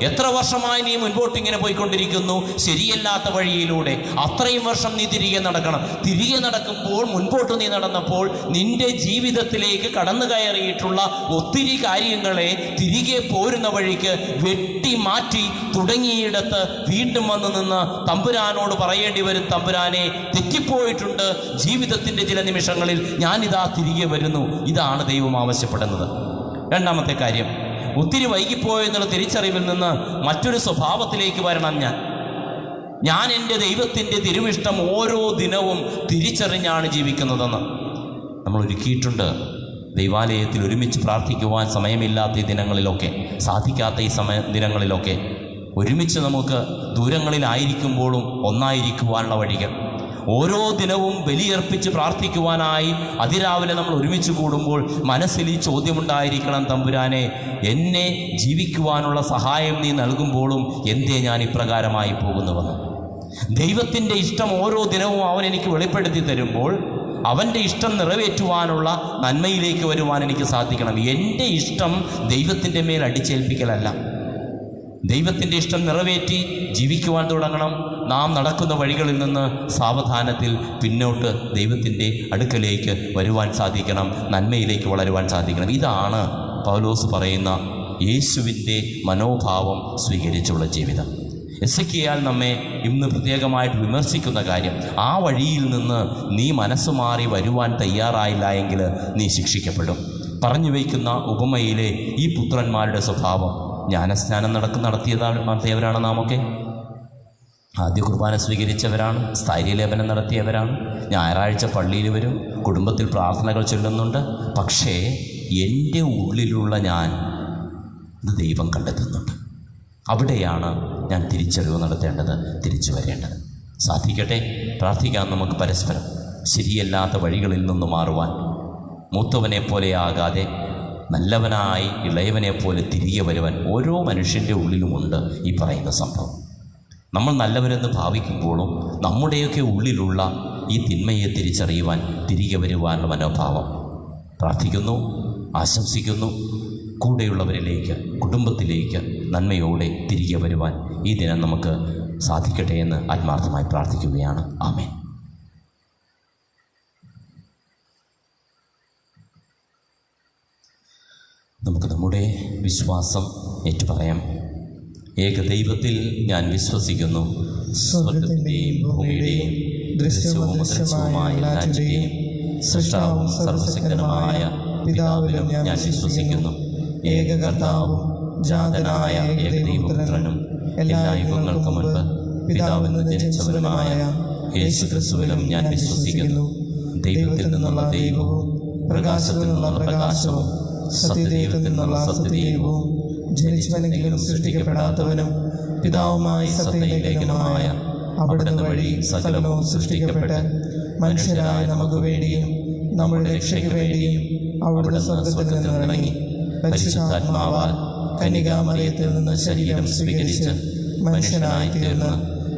എത്ര വർഷമായി നീ മുൻപോട്ടിങ്ങനെ പോയിക്കൊണ്ടിരിക്കുന്നു ശരിയല്ലാത്ത വഴിയിലൂടെ, അത്രയും വർഷം നീ തിരികെ നടക്കണം. തിരികെ നടക്കുമ്പോൾ, മുൻപോട്ട് നീ നടന്നപ്പോൾ നിന്റെ ജീവിതത്തിലേക്ക് കടന്നു കയറിയിട്ടുള്ള ഒത്തിരി കാര്യങ്ങളെ തിരികെ പോരുന്ന വഴിക്ക് വെട്ടി മാറ്റി തുടങ്ങിയിടത്ത് വീണ്ടും വന്ന് നിന്ന് തമ്പുരാനോട് പറയേണ്ടി വരും, തമ്പുരാനെ തെറ്റിപ്പോയിട്ടുണ്ട് ജീവിതത്തിൻ്റെ ചില നിമിഷങ്ങളിൽ, ഞാനിതാ തിരികെ വരുന്നു. ഇതാണ് ദൈവം ആവശ്യപ്പെടുന്നത്. രണ്ടാമത്തെ കാര്യം, ഒത്തിരി വൈകിപ്പോയെന്നുള്ള തിരിച്ചറിവിൽ നിന്ന് മറ്റൊരു സ്വഭാവത്തിലേക്ക് വരണം. ഞാൻ എൻ്റെ ദൈവത്തിൻ്റെ തിരുവിഷ്ടം ഓരോ ദിനവും തിരിച്ചറിഞ്ഞാണ് ജീവിക്കുന്നതെന്ന് നമ്മൾ ഒരുക്കിയിട്ടുണ്ട്. ദൈവാലയത്തിൽ ഒരുമിച്ച് പ്രാർത്ഥിക്കുവാൻ സമയമില്ലാത്ത ഈ ദിനങ്ങളിലൊക്കെ, സാധിക്കാത്ത ഈ ദിനങ്ങളിലൊക്കെ ഒരുമിച്ച് നമുക്ക് ദൂരങ്ങളിലായിരിക്കുമ്പോഴും ഒന്നായിരിക്കുവാനുള്ള വഴികൾ, ഓരോ ദിനവും ബലിയർപ്പിച്ച് പ്രാർത്ഥിക്കുവാനായി അതിരാവിലെ നമ്മൾ ഒരുമിച്ച് കൂടുമ്പോൾ മനസ്സിൽ ഈ ചോദ്യമുണ്ടായിരിക്കണം, തമ്പുരാനെ, എന്നെ ജീവിക്കുവാനുള്ള സഹായം നീ നൽകുമ്പോഴും എന്തേ ഞാൻ ഇപ്രകാരമായി പോകുന്നുവെന്ന്. ദൈവത്തിൻ്റെ ഇഷ്ടം ഓരോ ദിനവും അവൻ എനിക്ക് വെളിപ്പെടുത്തി തരുമ്പോൾ അവൻ്റെ ഇഷ്ടം നിറവേറ്റുവാനുള്ള നന്മയിലേക്ക് വരുവാൻ എനിക്ക് സാധിക്കണം. എൻ്റെ ഇഷ്ടം ദൈവത്തിൻ്റെ മേൽ അടിച്ചേൽപ്പിക്കലല്ല. ദൈവത്തിൻ്റെ ഇഷ്ടം നിറവേറ്റി ജീവിക്കുവാൻ തുടങ്ങണം. നാം നടക്കുന്ന വഴികളിൽ നിന്ന് സാവധാനത്തിൽ പിന്നോട്ട് ദൈവത്തിൻ്റെ അടുക്കലേക്ക് വരുവാൻ സാധിക്കണം, നന്മയിലേക്ക് വളരുവാൻ സാധിക്കണം. ഇതാണ് പൗലോസ് പറയുന്ന യേശുവിൻ്റെ മനോഭാവം സ്വീകരിച്ചുള്ള ജീവിതം. എസെക്കിയാൽ നമ്മെ ഇന്ന് പ്രത്യേകമായിട്ട് വിമർശിക്കുന്ന കാര്യം, ആ വഴിയിൽ നിന്ന് നീ മനസ്സുമാറി വരുവാൻ തയ്യാറായില്ല എങ്കിൽ നീ ശിക്ഷിക്കപ്പെടും. പറഞ്ഞു വയ്ക്കുന്ന ഉപമയിലെ ഈ പുത്രന്മാരുടെ സ്വഭാവം, ജ്ഞാനസ്നാനം നടത്തിയവരാണ് നാമൊക്കെ. ആദ്യ കുർബാന സ്വീകരിച്ചവരാണ്, സ്ഥൈര്യലേപനം നടത്തിയവരാണ്, ഞായറാഴ്ച പള്ളിയിൽ വരും, കുടുംബത്തിൽ പ്രാർത്ഥനകൾ ചൊല്ലുന്നുണ്ട്. പക്ഷേ എൻ്റെ ഉള്ളിലുള്ള ഞാൻ ഇത് ദൈവം കണ്ടെത്തുന്നുണ്ട്. അവിടെയാണ് ഞാൻ തിരിച്ചറിവ് നടത്തേണ്ടത്, തിരിച്ചു വരേണ്ടത്. സാധിക്കട്ടെ, പ്രാർത്ഥിക്കാൻ നമുക്ക് പരസ്പരം. ശരിയല്ലാത്ത വഴികളിൽ നിന്ന് മാറുവാൻ, മൂത്തവനെ പോലെയാകാതെ നല്ലവനായി ഇളയവനെ പോലെ തിരികെ വരുവാൻ ഓരോ മനുഷ്യൻ്റെ ഉള്ളിലുമുണ്ട് ഈ പറയുന്ന സംഭവം. നമ്മൾ നല്ലവരെന്ന് ഭാവിക്കുമ്പോഴും നമ്മുടെയൊക്കെ ഉള്ളിലുള്ള ഈ തിന്മയെ തിരിച്ചറിയുവാൻ, തിരികെ വരുവാനുള്ള മനോഭാവം. പ്രാർത്ഥിക്കുന്നു, ആശംസിക്കുന്നു. കൂടെയുള്ളവരിലേക്ക്, കുടുംബത്തിലേക്ക് നന്മയോടെ തിരികെ വരുവാൻ ഈ ദിനം നമുക്ക് സാധിക്കട്ടെ എന്ന് ആത്മാർത്ഥമായി പ്രാർത്ഥിക്കുകയാണ്. ആമേൻ. നമുക്ക് നമ്മുടെ വിശ്വാസം ഏറ്റുപറയാം. ഏകദൈവത്തിൽ ഞാൻ വിശ്വസിക്കുന്നു, സ്വർഗ്ഗത്തിൻ്റെയും ഭൂമിയുടെയും ദൃശ്യവും അദൃശ്യവുമായ എല്ലാറ്റിൻ്റെയും സൃഷ്ടാവും സർവശക്തനുമായ പിതാവിലും ഞാൻ വിശ്വസിക്കുന്നു. ഏക കർത്താവും ജാതനായ ഏകദൈവപുത്രനും എല്ലാ യുഗങ്ങൾക്കും മുൻപ് പിതാവിൽ നിന്ന് ജനിച്ചവനുമായ യേശുക്രിസ്തുവിലും ഞാൻ വിശ്വസിക്കുന്നു. ദൈവത്തിൽ നിന്നുള്ള ദൈവവും പ്രകാശത്തിൽ നിന്നുള്ള പ്രകാശവും സത്യദൈവത്തിൽ നിന്നുള്ള സത്യദൈവവും ജനിച്ചവനെങ്കിലും സൃഷ്ടിക്കപ്പെടാത്തവനും പിതാവുമായി സത്യലേഖനമായ അവിടുന്ന് വഴി സകലവും സൃഷ്ടിക്കപ്പെട്ട് മനുഷ്യരായ നമുക്ക് വേണ്ടിയും നമ്മുടെ രക്ഷയ്ക്ക് വേണ്ടിയും അവിടുന്ന് സ്വർഗ്ഗത്തിൽ നിന്നിറങ്ങി പരിശുദ്ധാത്മാവാൽ കന്യകാമറിയത്തിൽ നിന്ന് ശരീരം സ്വീകരിച്ച് മനുഷ്യനായി തീർന്ന്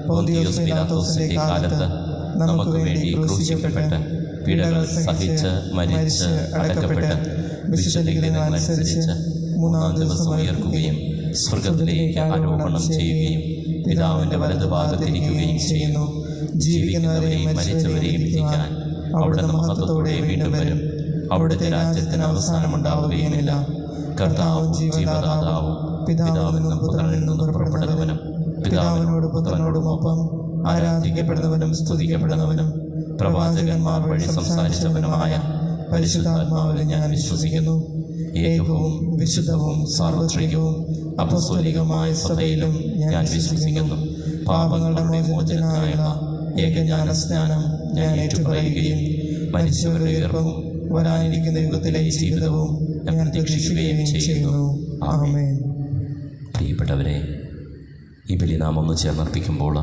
പോന്തിയോസ് പീലാത്തോസിന്റെ കാലത്ത് നമുക്ക് വേണ്ടി ക്രൂശിക്കപ്പെട്ട് പീഡകൾ സഹിച്ച് മരിച്ച് അടക്കപ്പെട്ട് വിശുദ്ധലിഖിതമനുസരിച്ച് മൂന്നാം ദിവസം ഉയർക്കുകയും സ്വർഗ്ഗത്തിലേക്ക് ആരോഹണം ചെയ്യുകയും പിതാവിൻ്റെ വലതുഭാഗത്തിരിക്കുകയും ചെയ്യുന്നു. ജീവിക്കുന്നവരെയും മരിച്ചവരെയും വിധിക്കാൻ അവിടുന്ന് മഹത്വത്തോടെ വീണ്ടും വരും. അവിടുത്തെ രാജ്യത്തിന് അവസാനമുണ്ടാവുകയുമില്ല. കർത്താവും ജീവദാതാവും പിതാവിൽ നിന്നും പുത്രനിൽ നിന്നും പുറപ്പെടുന്നവനും പിതാവിനോട് പുത്രനോടുമൊപ്പം ആരാധിക്കപ്പെടുന്നവനും സ്തുതിക്കപ്പെടുന്നവനും പ്രവാചകന്മാർ വഴി സംസാരിച്ചവനുമായ പരിശുദ്ധാത്മാവിൽ ഞാൻ വിശ്വസിക്കുന്നു. ഏകവും വിശുദ്ധവും സാർവത്രികവും അപ്പസ്തോലികമായ സഭയിലും ഞാൻ വിശ്വസിക്കുന്നു. പാപങ്ങളുടെ മോചനത്തിനായുള്ള ഏകജ്ഞാനസ്നാനം ഞാൻ ഏറ്റുപറയുകയും മരിച്ചവരുടെ ഉയർപ്പും വരാനിരിക്കുന്ന യുഗത്തിലെ ജീവിതവും ഞാൻ പ്രതീക്ഷിക്കുകയും ചെയ്യുന്നു. ആമേൻ. പ്രിയപ്പെട്ടവരെ, ഈ ബലി നാം ഒന്ന് ചേർന്നർപ്പിക്കുമ്പോൾ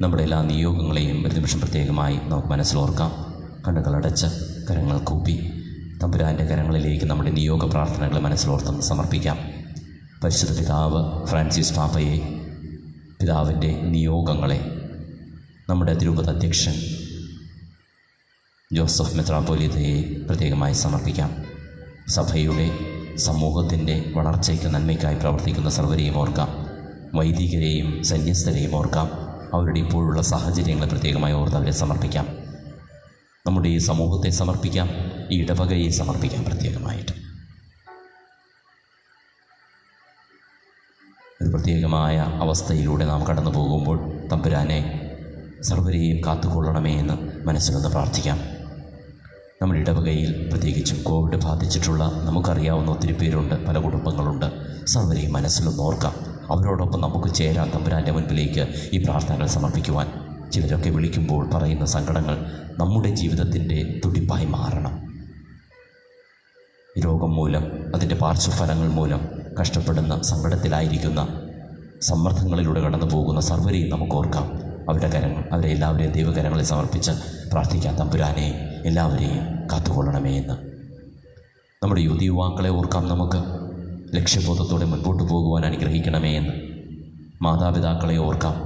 നമ്മുടെ എല്ലാ നിയോഗങ്ങളെയും ഒരു നിമിഷം പ്രത്യേകമായി നമുക്ക് മനസ്സിലോർക്കാം. കണ്ണുകളടച്ച് കരങ്ങൾ കൂപ്പി തമ്പുരാൻ്റെ കരങ്ങളിലേക്ക് നമ്മുടെ നിയോഗ പ്രാർത്ഥനകളെ മനസ്സിലോർത്ത് സമർപ്പിക്കാം. പരിശുദ്ധ പിതാവ് ഫ്രാൻസിസ് പാപ്പയെ, പിതാവിൻ്റെ നിയോഗങ്ങളെ നമ്മുടെ തിരുപ്പതി അധ്യക്ഷൻ ജോസഫ് മെത്രാപ്പോലീത്തയെ പ്രത്യേകമായി സമർപ്പിക്കാം. സഭയുടെ സമൂഹത്തിൻ്റെ വളർച്ചയ്ക്ക് നന്മയ്ക്കായി പ്രവർത്തിക്കുന്ന സർവരെയും ഓർക്കാം. വൈദികരെയും സന്യസ്തരെയും ഓർക്കാം. അവരുടെ ഇപ്പോഴുള്ള സാഹചര്യങ്ങളെ പ്രത്യേകമായി ഓർത്ത് അവരെ സമർപ്പിക്കാം. നമ്മുടെ ഈ സമൂഹത്തെ സമർപ്പിക്കാം, ഈ ഇടവകയെ സമർപ്പിക്കാം പ്രത്യേകമായിട്ട്. ഒരു പ്രത്യേകമായ അവസ്ഥയിലൂടെ നാം കടന്നു പോകുമ്പോൾ തമ്പുരാനെ സർവരെയും കാത്തുകൊള്ളണമേ എന്ന് മനസ്സിലൊന്ന് പ്രാർത്ഥിക്കാം. നമ്മുടെ ഇടവകയിൽ പ്രത്യേകിച്ചും കോവിഡ് ബാധിച്ചിട്ടുള്ള നമുക്കറിയാവുന്ന ഒത്തിരി പേരുണ്ട്, പല കുടുംബങ്ങളുണ്ട്. സർവരെയും മനസ്സിലൊന്ന് ഓർക്കാം. അവരോടൊപ്പം നമുക്ക് ചേരാൻ തമ്പുരാൻ്റെ മുൻപിലേക്ക് ഈ പ്രാർത്ഥനകൾ സമർപ്പിക്കുവാൻ. ചിലരൊക്കെ വിളിക്കുമ്പോൾ പറയുന്ന സങ്കടങ്ങൾ നമ്മുടെ ജീവിതത്തിൻ്റെ തുടിപ്പായി മാറണം. രോഗം മൂലം, അതിൻ്റെ പാർശ്വഫലങ്ങൾ മൂലം കഷ്ടപ്പെടുന്ന, സങ്കടത്തിലായിരിക്കുന്ന, സമ്മർദ്ദങ്ങളിലൂടെ കടന്നു പോകുന്ന സർവരെയും നമുക്ക് ഓർക്കാം. അവരുടെ കരങ്ങൾ, അവരെ എല്ലാവരെയും ദൈവകരങ്ങളിൽ സമർപ്പിച്ച് പ്രാർത്ഥിക്കാം. തമ്പുരാനെ എല്ലാവരെയും കാത്തുകൊള്ളണമേ എന്ന്. നമ്മുടെ യുവാക്കളെ ഓർക്കാം. നമുക്ക് ലക്ഷ്യബോധത്തോടെ മുൻപോട്ട് പോകുവാൻ അനുഗ്രഹിക്കണമേ എന്ന്. മാതാപിതാക്കളെ ഓർക്കാം.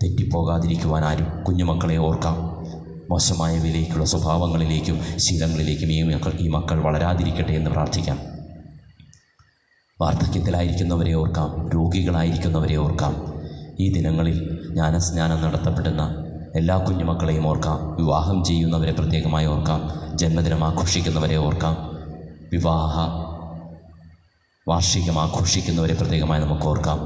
തെറ്റിപ്പോകാതിരിക്കുവാൻ ആരും കുഞ്ഞുമക്കളെ ഓർക്കാം. മോശമായവയിലേക്കുള്ള സ്വഭാവങ്ങളിലേക്കും ശീലങ്ങളിലേക്കും ഈ മക്കൾ വളരാതിരിക്കട്ടെ എന്ന് പ്രാർത്ഥിക്കാം. വാർദ്ധക്യത്തിലായിരിക്കുന്നവരെ ഓർക്കാം, രോഗികളായിരിക്കുന്നവരെ ഓർക്കാം. ഈ ദിനങ്ങളിൽ ജ്ഞാനസ്നാനം നടത്തപ്പെടുന്ന എല്ലാ കുഞ്ഞുമക്കളെയും ഓർക്കാം. വിവാഹം ചെയ്യുന്നവരെ പ്രത്യേകമായി ഓർക്കാം. ജന്മദിനം ആഘോഷിക്കുന്നവരെ ഓർക്കാം. വിവാഹ വാർഷികം ആഘോഷിക്കുന്നവരെ പ്രത്യേകമായി നമുക്ക് ഓർക്കാം.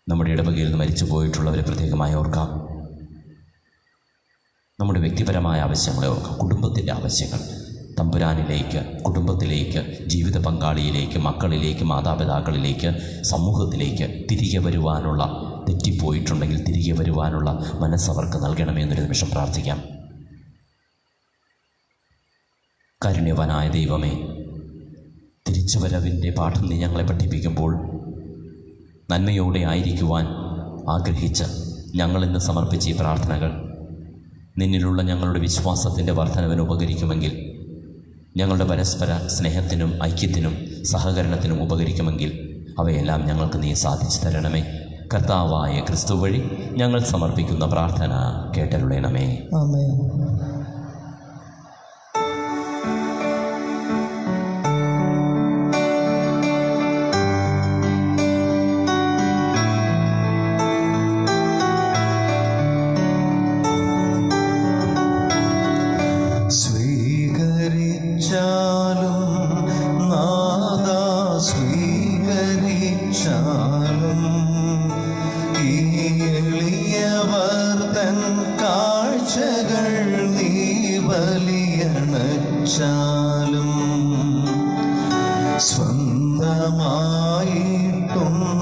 നമ്മുടെ ഇടവകയിൽ നിന്ന് മരിച്ചു പോയിട്ടുള്ളവരെ പ്രത്യേകമായി ഓർക്കാം. നമ്മുടെ വ്യക്തിപരമായ ആവശ്യങ്ങളെ ഓർക്കാം. കുടുംബത്തിൻ്റെ ആവശ്യങ്ങൾ തമ്പുരാനിലേക്ക്, കുടുംബത്തിലേക്ക്, ജീവിത പങ്കാളിയിലേക്ക്, മക്കളിലേക്ക്, മാതാപിതാക്കളിലേക്ക്, സമൂഹത്തിലേക്ക് തിരികെ വരുവാനുള്ള, തെറ്റിപ്പോയിട്ടുണ്ടെങ്കിൽ തിരികെ വരുവാനുള്ള മനസ്സവർക്ക് നൽകണമെന്നൊരു നിമിഷം പ്രാർത്ഥിക്കാം. കാരുണ്യവാനായ ദൈവമേ, തിരിച്ചുവരവിൻ്റെ പാഠം നീ ഞങ്ങളെ പഠിപ്പിക്കുമ്പോൾ നന്മയോടെ ആയിരിക്കുവാൻ ആഗ്രഹിച്ച് ഞങ്ങളിന്ന് സമർപ്പിച്ച ഈ പ്രാർത്ഥനകൾ നിന്നിലുള്ള ഞങ്ങളുടെ വിശ്വാസത്തിൻ്റെ വർധനവിന് ഉപകരിക്കുമെങ്കിൽ, ഞങ്ങളുടെ പരസ്പര സ്നേഹത്തിനും ഐക്യത്തിനും സഹകരണത്തിനും ഉപകരിക്കുമെങ്കിൽ അവയെല്ലാം ഞങ്ങൾക്ക് നീ സാധിച്ചു തരണമേ. കർത്താവായ ക്രിസ്തു വഴി ഞങ്ങൾ സമർപ്പിക്കുന്ന പ്രാർത്ഥന കേട്ടരുളണമേ. ആമേൻ.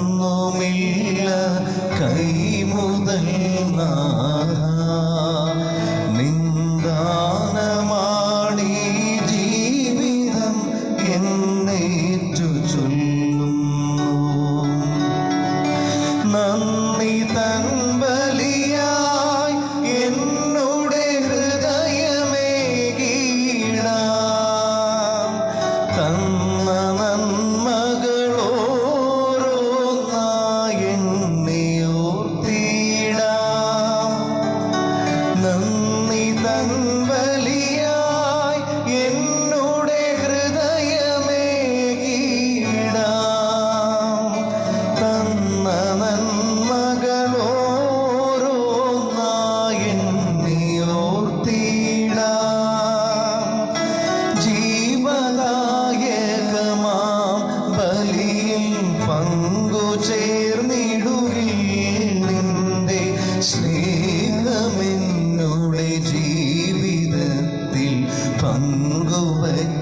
സ്വന്തമായിട്ടൊന്നുമില്ല കൈമുതൽ നിന്ദാനമാണീ ജീവിതം എന്നേറ്റു ചൊല്ലുന്നു. നന്ദി തൻ ബലിയായി എന്നുടെ ഹൃദയമേ കീഴാം. തന്ന നന്മകളോരോന്നായി എണ്ണിയോർത്തിടാം. നന്ദി തൻ ബലിയായി എന്നുടെ ഹൃദയമേ കീഴാം. തന്ന നന്മകളോരോന്നായി എണ്ണിയോർത്തിടാം. ജീവദായകമാം ബലിയിൽ പങ്കുചേർന്നിടുകിൽ നിന്റെ സ്നേഹമെന്നുടെ ജീവിതത്തിൽ പങ്കുവച്ചിടാം.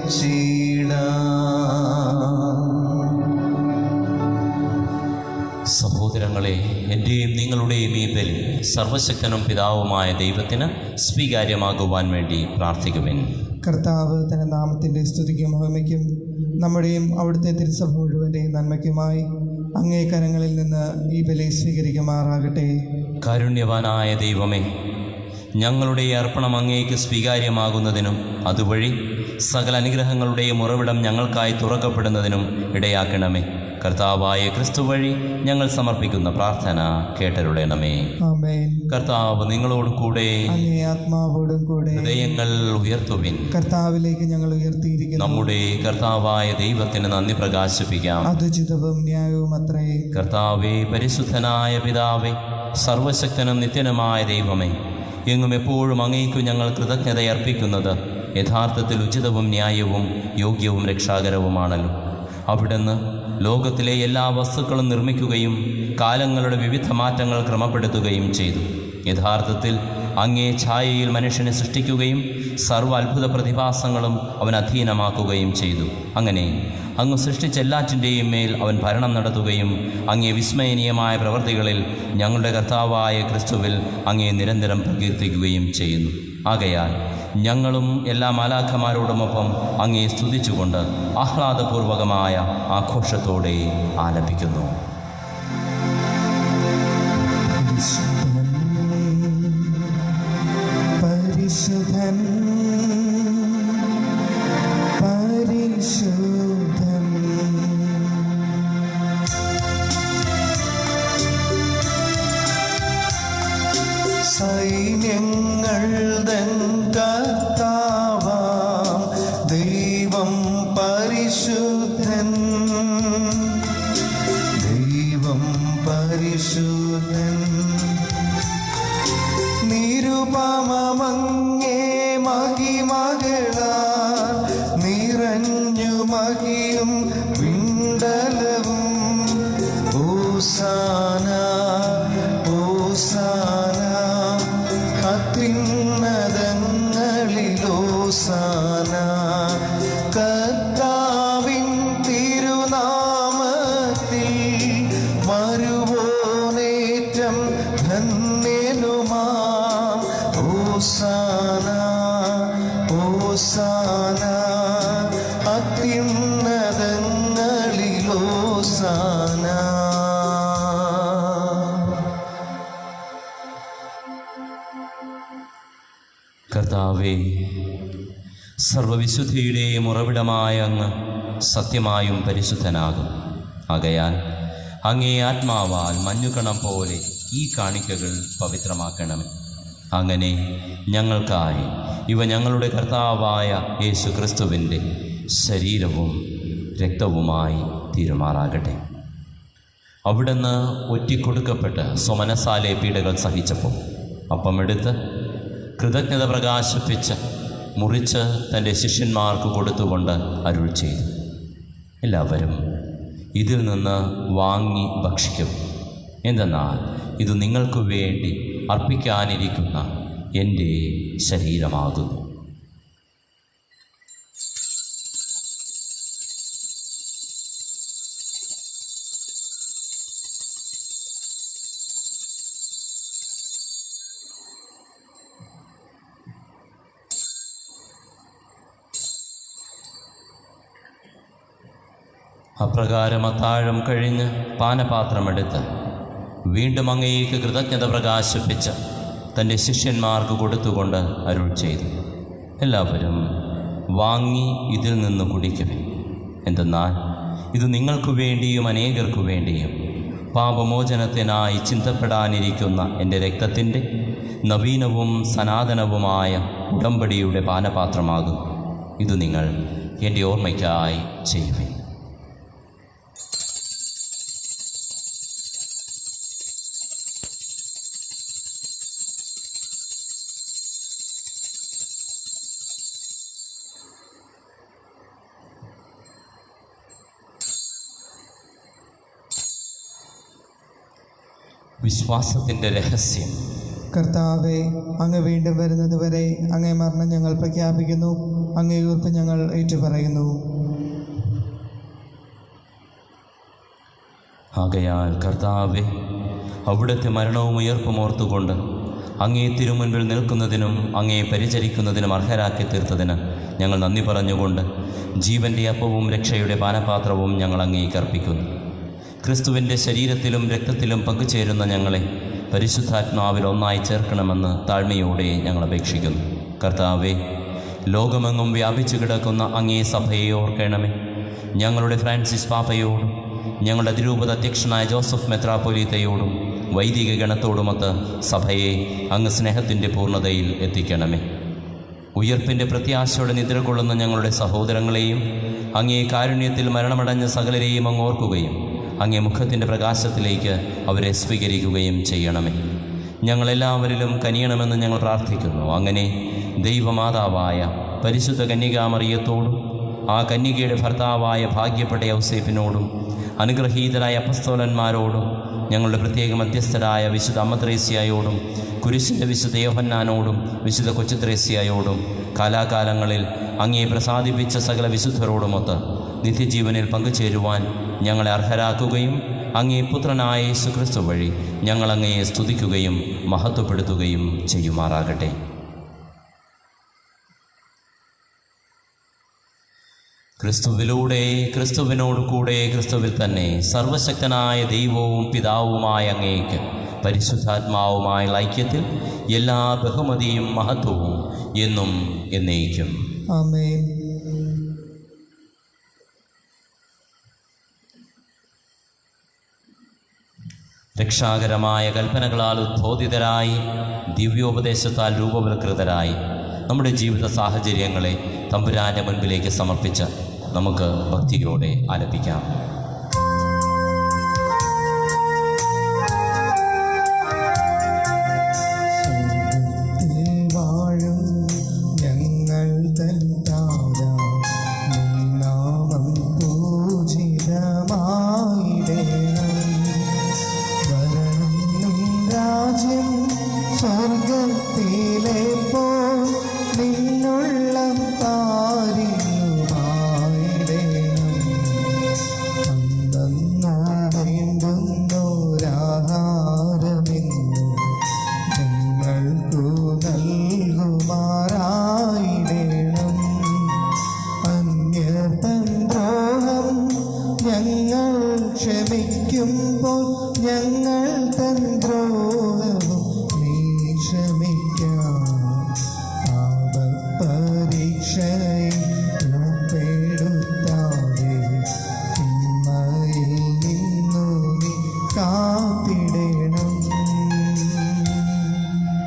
സഹോദരങ്ങളെ, എൻ്റെയും നിങ്ങളുടെയും ഈ ബലി സർവശക്തനും പിതാവുമായ ദൈവത്തിന് സ്വീകാര്യമാകുവാൻ വേണ്ടി പ്രാർത്ഥിക്കുവിൻ. കർത്താവ് തന്റെ നാമത്തിൻ്റെ സ്തുതിക്കും മഹിമയ്ക്കും നമ്മുടെയും അവിടുത്തെ തിരുസഭ മുഴുവൻ്റെയും നന്മയ്ക്കുമായി അങ്ങേ കരങ്ങളിൽ നിന്ന് ഈ ബലി സ്വീകരിക്കുമാറാകട്ടെ. കാരുണ്യവാനായ ദൈവമേ, ഞങ്ങളുടെ ഈ അർപ്പണം അങ്ങേക്ക് സ്വീകാര്യമാകുന്നതിനും അതുവഴി സകല അനുഗ്രഹങ്ങളുടെയും ഉറവിടം ഞങ്ങൾക്കായി തുറക്കപ്പെടുന്നതിനും ഇടയാക്കണമേ. കർത്താവായ ക്രിസ്തു വഴി ഞങ്ങൾ സമർപ്പിക്കുന്ന പ്രാർത്ഥന കേട്ടരുളണമേ. ആമേൻ. കർത്താവ് നിങ്ങളോട് കൂടെ, അങ്ങേ ആത്മാവോടും കൂടെ. ഹൃദയങ്ങൾ ഉയർത്തുവിൻ. കർത്താവിലേക്ക് ഞങ്ങൾ ഉയർത്തിയിരിക്കുന്നു. നമ്മുടെ കർത്താവായ ദൈവത്തിന് നന്ദി പ്രകാശിപ്പിക്കാം. അത് ഉചിതവും ന്യായവും അത്രേ. കർത്താവേ, പരിശുദ്ധനായ പിതാവേ, സർവശക്തനും നിത്യനുമായ ദൈവമേ, എങ്ങും എപ്പോഴും അങ്ങേക്കു ഞങ്ങൾ കൃതജ്ഞതയർപ്പിക്കുന്നത് യഥാർത്ഥത്തിൽ ഉചിതവും ന്യായവും യോഗ്യവും രക്ഷാകരവുമാണല്ലോ. അവിടുന്ന് ലോകത്തിലെ എല്ലാ വസ്തുക്കളും നിർമ്മിക്കുകയും കാലങ്ങളുടെ വിവിധ മാറ്റങ്ങൾ ക്രമപ്പെടുത്തുകയും ചെയ്തു. യഥാർത്ഥത്തിൽ അങ്ങേ ഛായയിൽ മനുഷ്യനെ സൃഷ്ടിക്കുകയും സർവ്വ അത്ഭുത പ്രതിഭാസങ്ങളും അവൻ അധീനമാക്കുകയും ചെയ്തു. അങ്ങനെ അങ്ങ് സൃഷ്ടിച്ച എല്ലാറ്റിൻ്റെയും മേൽ അവൻ ഭരണം നടത്തുകയും അങ്ങേ വിസ്മയനീയമായ പ്രവൃത്തികളിൽ ഞങ്ങളുടെ കർത്താവായ ക്രിസ്തുവിൽ അങ്ങേ നിരന്തരം പ്രകീർത്തിക്കുകയും ചെയ്യുന്നു. ആകയാൽ ഞങ്ങളും എല്ലാ മാലാഖമാരോടുമൊപ്പം അങ്ങേ സ്തുതിച്ചുകൊണ്ട് ആഹ്ലാദപൂർവകമായ ആഘോഷത്തോടെ ആലപിക്കുന്നു. പരിശുദ്ധൻ പരിശുദ്ധൻ. സൈന്യങ്ങൾ തൻ കർത്താവാം ദൈവം പരിശുദ്ധൻ, ദൈവം പരിശുദ്ധൻ. നിരുപമങ്ങേ മഹിമകളാൽ നിറഞ്ഞു മഹിയും വിണ്ടലവും. ഓസാന ഓസാന അത്യുന്നതങ്ങളിലോസാന. കർത്താവിൻ തിരുനാമത്തിൽ വരുവോനേറ്റം ധന്യനുമാം. ഓസാന ഓസാന അത്യുന്നതങ്ങളിലോസാന. കർത്താവേ, സർവവിശുദ്ധിയുടെയും ഉറവിടമായ അങ്ങ് സത്യമായും പരിശുദ്ധനാകും. ആകയാൽ അങ്ങേ ആത്മാവാൽ മഞ്ഞുകണം പോലെ ഈ കാണിക്കകൾ പവിത്രമാക്കണമേ. അങ്ങനെ ഞങ്ങൾക്കായി ഇവ ഞങ്ങളുടെ കർത്താവായ യേശു ക്രിസ്തുവിൻ്റെ ശരീരവും രക്തവുമായി തീരുമാറാകട്ടെ. അവിടുന്ന് ഒറ്റിക്കൊടുക്കപ്പെട്ട് സ്വമനസാലെ പീഡകൾ സഹിച്ചപ്പോൾ അപ്പമെടുത്ത് കൃതജ്ഞത പ്രകാശിപ്പിച്ച് മുറിച്ച് തൻ്റെ ശിഷ്യന്മാർക്ക് കൊടുത്തുകൊണ്ട് അരുൾ ചെയ്തു, എല്ലാവരും ഇതിൽ നിന്ന് വാങ്ങി ഭക്ഷിക്കും. എന്തെന്നാൽ ഇത് നിങ്ങൾക്ക് വേണ്ടി അർപ്പിക്കാനിരിക്കുന്ന എൻ്റെ ശരീരമാകുന്നു. അപ്രകാരം അത്താഴം കഴിഞ്ഞ് പാനപാത്രമെടുത്ത് വീണ്ടും അങ്ങേക്ക് കൃതജ്ഞത പ്രകാശിപ്പിച്ച് തൻ്റെ ശിഷ്യന്മാർക്ക് കൊടുത്തുകൊണ്ട് അരുൾ ചെയ്തു, എല്ലാവരും വാങ്ങി ഇതിൽ നിന്ന് കുടിക്കുവിൻ. എന്തെന്നാൽ ഇത് നിങ്ങൾക്ക് വേണ്ടിയും അനേകർക്കു വേണ്ടിയും പാപമോചനത്തിനായി ചിന്തപ്പെടാനിരിക്കുന്ന എൻ്റെ രക്തത്തിൻ്റെ നവീനവും സനാതനവുമായ ഉടമ്പടിയുടെ പാനപാത്രമാകും. ഇത് നിങ്ങൾ എൻ്റെ ഓർമ്മയ്ക്കായി ചെയ്യുവിൻ. വിശ്വാസത്തിൻ്റെ രഹസ്യം. കർത്താവെ, അങ്ങ് വീണ്ടും വരുന്നത് വരെ അങ്ങേ മരണം ഞങ്ങൾ പ്രഖ്യാപിക്കുന്നു, അങ്ങേ ഉയർപ്പ് ഞങ്ങൾ ഏറ്റുപറയുന്നു. ആകയാൽ കർത്താവെ, അവിടുത്തെ മരണവും ഉയർപ്പും ഓർത്തുകൊണ്ട് അങ്ങേ തിരുമുൻപിൽ നിൽക്കുന്നതിനും അങ്ങേ പരിചരിക്കുന്നതിനും അർഹരാക്കി തീർത്തതിന് ഞങ്ങൾ നന്ദി പറഞ്ഞുകൊണ്ട് ജീവൻ്റെ അപ്പവും രക്ഷയുടെ പാനപാത്രവും ഞങ്ങൾ അങ്ങേക്ക് അർപ്പിക്കുന്നു. ക്രിസ്തുവിൻ്റെ ശരീരത്തിലും രക്തത്തിലും പങ്കുചേരുന്ന ഞങ്ങളെ പരിശുദ്ധാത്മാവിൽ ഒന്നായി ചേർക്കണമെന്ന് താഴ്മയോടെ ഞങ്ങൾ അപേക്ഷിക്കുന്നു. കർത്താവെ, ലോകമെങ്ങും വ്യാപിച്ചു കിടക്കുന്ന അങ്ങേ സഭയെ ഓർക്കണമേ. ഞങ്ങളുടെ ഫ്രാൻസിസ് പാപ്പയോടും ഞങ്ങളുടെ അതിരൂപത അധ്യക്ഷനായ ജോസഫ് മെത്രാപ്പൊലീത്തയോടും വൈദിക ഗണത്തോടുമൊത്ത് സഭയെ അങ്ങ് സ്നേഹത്തിൻ്റെ പൂർണ്ണതയിൽ എത്തിക്കണമേ. ഉയർപ്പിൻ്റെ പ്രത്യാശയോടെ നിദ്ര കൊള്ളുന്ന ഞങ്ങളുടെ സഹോദരങ്ങളെയും അങ്ങേ കാരുണ്യത്തിൽ മരണമടഞ്ഞ സകലരെയും അങ്ങ് ഓർക്കുകയും അങ്ങേ മുഖത്തിൻ്റെ പ്രകാശത്തിലേക്ക് അവരെ സ്വീകരിക്കുകയും ചെയ്യണമേ. ഞങ്ങളെല്ലാവരിലും കനിയണമെന്ന് ഞങ്ങൾ പ്രാർത്ഥിക്കുന്നു. അങ്ങനെ ദൈവമാതാവായ പരിശുദ്ധ കന്യകാമറിയത്തോടും ആ കന്യകയുടെ ഭർത്താവായ ഭാഗ്യപ്പെട്ട യൗസേപ്പിനോടും അനുഗ്രഹീതരായ അപ്പസ്തോലന്മാരോടും ഞങ്ങളുടെ പ്രത്യേക മധ്യസ്ഥരായ വിശുദ്ധ അമ്മ ത്രേസ്യയോടും കുരിശിൻ്റെ വിശുദ്ധ യോഹന്നാനോടും വിശുദ്ധ കൊച്ചു ത്രേസ്യയോടും കാലാകാലങ്ങളിൽ അങ്ങേ പ്രസാദിപ്പിച്ച സകല വിശുദ്ധരോടുമൊത്ത് നിത്യജീവനിൽ പങ്കുചേരുവാൻ ഞങ്ങളെ അർഹരാക്കുകയും അങ്ങേ പുത്രനായ യേശു ക്രിസ്തു വഴി ഞങ്ങൾ അങ്ങയെ സ്തുതിക്കുകയും മഹത്വപ്പെടുത്തുകയും ചെയ്യുമാറാകട്ടെ. ക്രിസ്തുവിലൂടെ, ക്രിസ്തുവിനോട് കൂടെ, ക്രിസ്തുവിൽ തന്നെ സർവശക്തനായ ദൈവവും പിതാവുമായ അങ്ങേക്ക് പരിശുദ്ധാത്മാവുമായ ഐക്യത്തിൽ എല്ലാ ബഹുമതിയും മഹത്വവും എന്നും എന്നേക്കും. ആമേൻ. രക്ഷാകരമായ കൽപ്പനകളാൽ ഉദ്ബോധിതരായി ദിവ്യോപദേശത്താൽ രൂപവൽകൃതരായി നമ്മുടെ ജീവിത സാഹചര്യങ്ങളെ തമ്പുരാൻ്റെ മുൻപിലേക്ക് സമർപ്പിച്ച് നമുക്ക് ഭക്തിയോടെ ആലപിക്കാം.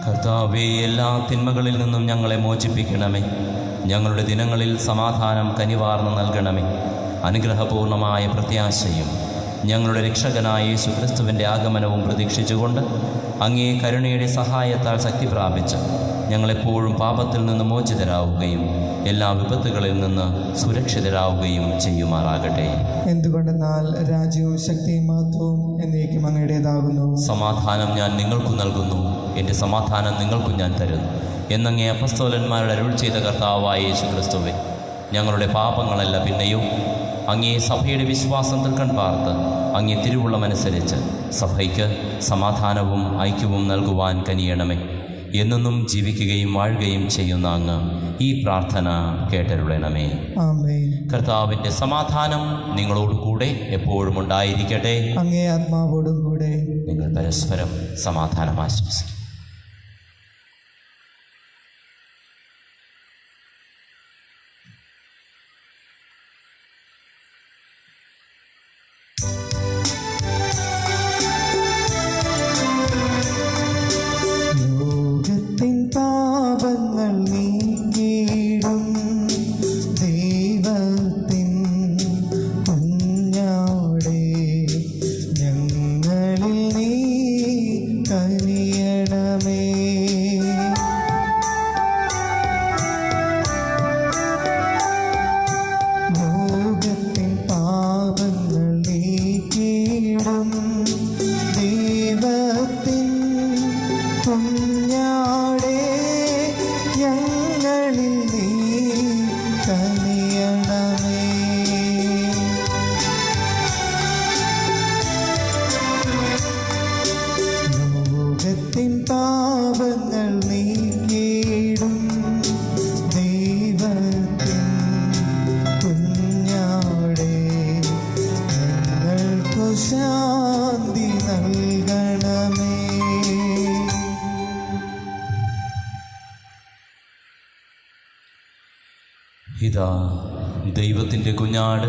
കർത്താവേ, എല്ലാ തിന്മകളിൽ നിന്നും ഞങ്ങളെ മോചിപ്പിക്കണമേ. ഞങ്ങളുടെ ദിനങ്ങളിൽ സമാധാനം കനിവാർന്ന് നൽകണമേ. അനുഗ്രഹപൂർണമായ പ്രത്യാശയും ഞങ്ങളുടെ രക്ഷകനായ യേശു ക്രിസ്തുവിൻ്റെ ആഗമനവും പ്രതീക്ഷിച്ചുകൊണ്ട് അങ്ങേ കരുണയുടെ സഹായത്താൽ ശക്തി പ്രാപിച്ച് ഞങ്ങളെപ്പോഴും പാപത്തിൽ നിന്ന് മോചിതരാവുകയും എല്ലാ വിപത്തുകളിൽ നിന്ന് സുരക്ഷിതരാവുകയും ചെയ്യുമാറാകട്ടെ. എന്തുകൊണ്ടെന്നാൽ രാജ്യവും ശക്തിയും മഹത്വവും എന്നേക്കും അങ്ങയുടേതാകുന്നു. സമാധാനം ഞാൻ നിങ്ങൾക്ക് നൽകുന്നു, എൻ്റെ സമാധാനം നിങ്ങൾക്കും ഞാൻ തരുന്നു എന്നങ്ങേ അപ്പസ്തോലന്മാരുടെ അരുൾ ചെയ്ത കർത്താവായ യേശു ക്രിസ്തുവേ, ഞങ്ങളുടെ പാപങ്ങളല്ല പിന്നെയും അങ്ങേ സഭയുടെ വിശ്വാസം തൃക്കൺ പാർത്ത് അങ്ങേ തിരുവുള്ളമനുസരിച്ച് സഭയ്ക്ക് സമാധാനവും ഐക്യവും നൽകുവാൻ കനിയണമേ. എന്നെന്നും ജീവിക്കുകയും വാഴുകയും ചെയ്യുന്ന അങ്ങ് ഈ പ്രാർത്ഥന കേട്ടരുളണമേ. ആമേൻ. കർത്താവിൻ്റെ സമാധാനം നിങ്ങളോടുകൂടെ എപ്പോഴും ഉണ്ടായിരിക്കട്ടെ. അങ്ങേ ആത്മാവോടും കൂടെ. നിങ്ങൾ പരസ്പരം സമാധാനം ആശംസിക്കും. ഇതാ ദൈവത്തിൻ്റെ കുഞ്ഞാട്,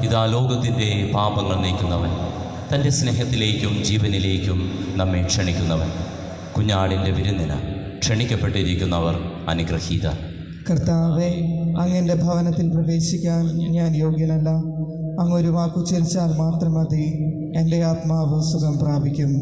ഇതാ ലോകത്തിൻ്റെ പാപങ്ങൾ നീക്കുന്നവൻ, തൻ്റെ സ്നേഹത്തിലേക്കും ജീവനിലേക്കും നമ്മെ ക്ഷണിക്കുന്നവൻ. കുഞ്ഞാടിൻ്റെ വിരുന്നിന് ക്ഷണിക്കപ്പെട്ടിരിക്കുന്നവർ അനുഗ്രഹീത. കർത്താവേ, അങ്ങൻ്റെ ഭവനത്തിൽ പ്രവേശിക്കാൻ ഞാൻ യോഗ്യനല്ല. അങ്ങൊരു വാക്കുച്ചരിച്ചാൽ മാത്രം മതി, എൻ്റെ ആത്മാവ് സുഖം പ്രാപിക്കും.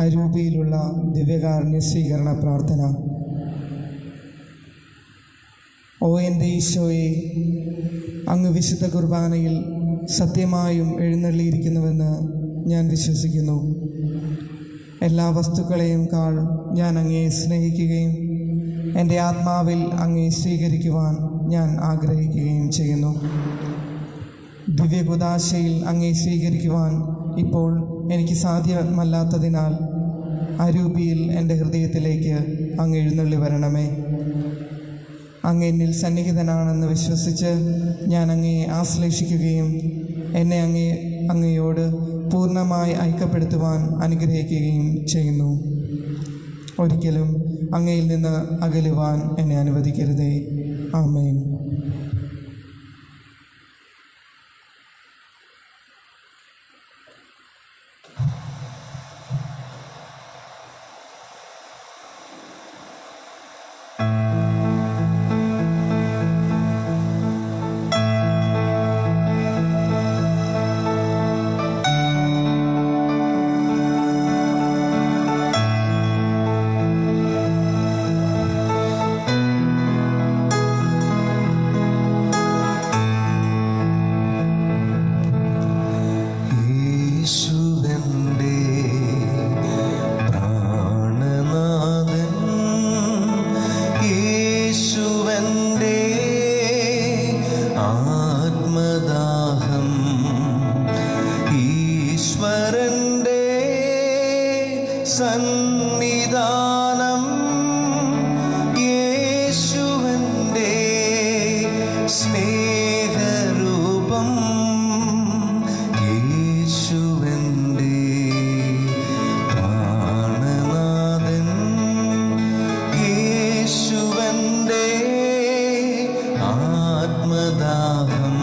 അരൂപിയിലുള്ള ദിവ്യകാരുണ്യ സ്വീകരണ പ്രാർത്ഥന. ഓ എൻ്റെ ഈശോയെ, അങ്ങ് വിശുദ്ധ കുർബാനയിൽ സത്യമായും എഴുന്നള്ളിയിരിക്കുന്നുവെന്ന് ഞാൻ വിശ്വസിക്കുന്നു. എല്ലാ വസ്തുക്കളെയും കാൾ ഞാൻ അങ്ങയെ സ്നേഹിക്കുകയും എൻ്റെ ആത്മാവിൽ അങ്ങയെ സ്വീകരിക്കുവാൻ ഞാൻ ആഗ്രഹിക്കുകയും ചെയ്യുന്നു. ദിവ്യകുദാശയിൽ അങ്ങയെ സ്വീകരിക്കുവാൻ ഇപ്പോൾ എനിക്ക് സാധ്യമല്ലാത്തതിനാൽ അരൂപിയിൽ എൻ്റെ ഹൃദയത്തിലേക്ക് അങ്ങ് എഴുന്നള്ളി വരണമേ. അങ്ങ് എന്നിൽ സന്നിഹിതനാണെന്ന് വിശ്വസിച്ച് ഞാൻ അങ്ങയെ ആശ്ലേഷിക്കുകയും എന്നെ അങ്ങയോട് പൂർണ്ണമായി ഐക്യപ്പെടുത്തുവാൻ അനുഗ്രഹിക്കുകയും ചെയ്യുന്നു. ഒരിക്കലും അങ്ങയിൽ നിന്ന് അകലുവാൻ എന്നെ അനുവദിക്കരുതേ. ആമേൻ. സന്നിധാനം യേശുവന്റെ സ്നേഹരൂപം യേശുവന്റെ പ്രാണനാഥൻ യേശുവന്റെ ആത്മദാഹം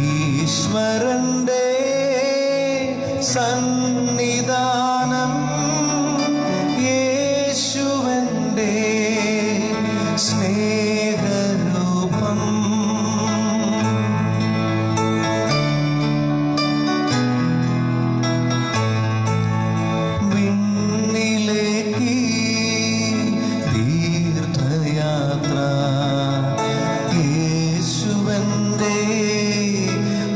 ഈശ്വരന്റെ സന്നിധാനം യേശുവന്റെ സ്നേഹരൂപം വിണ്ണിലേക്ക് തീർത്ഥയാത്ര യേശുവന്റെ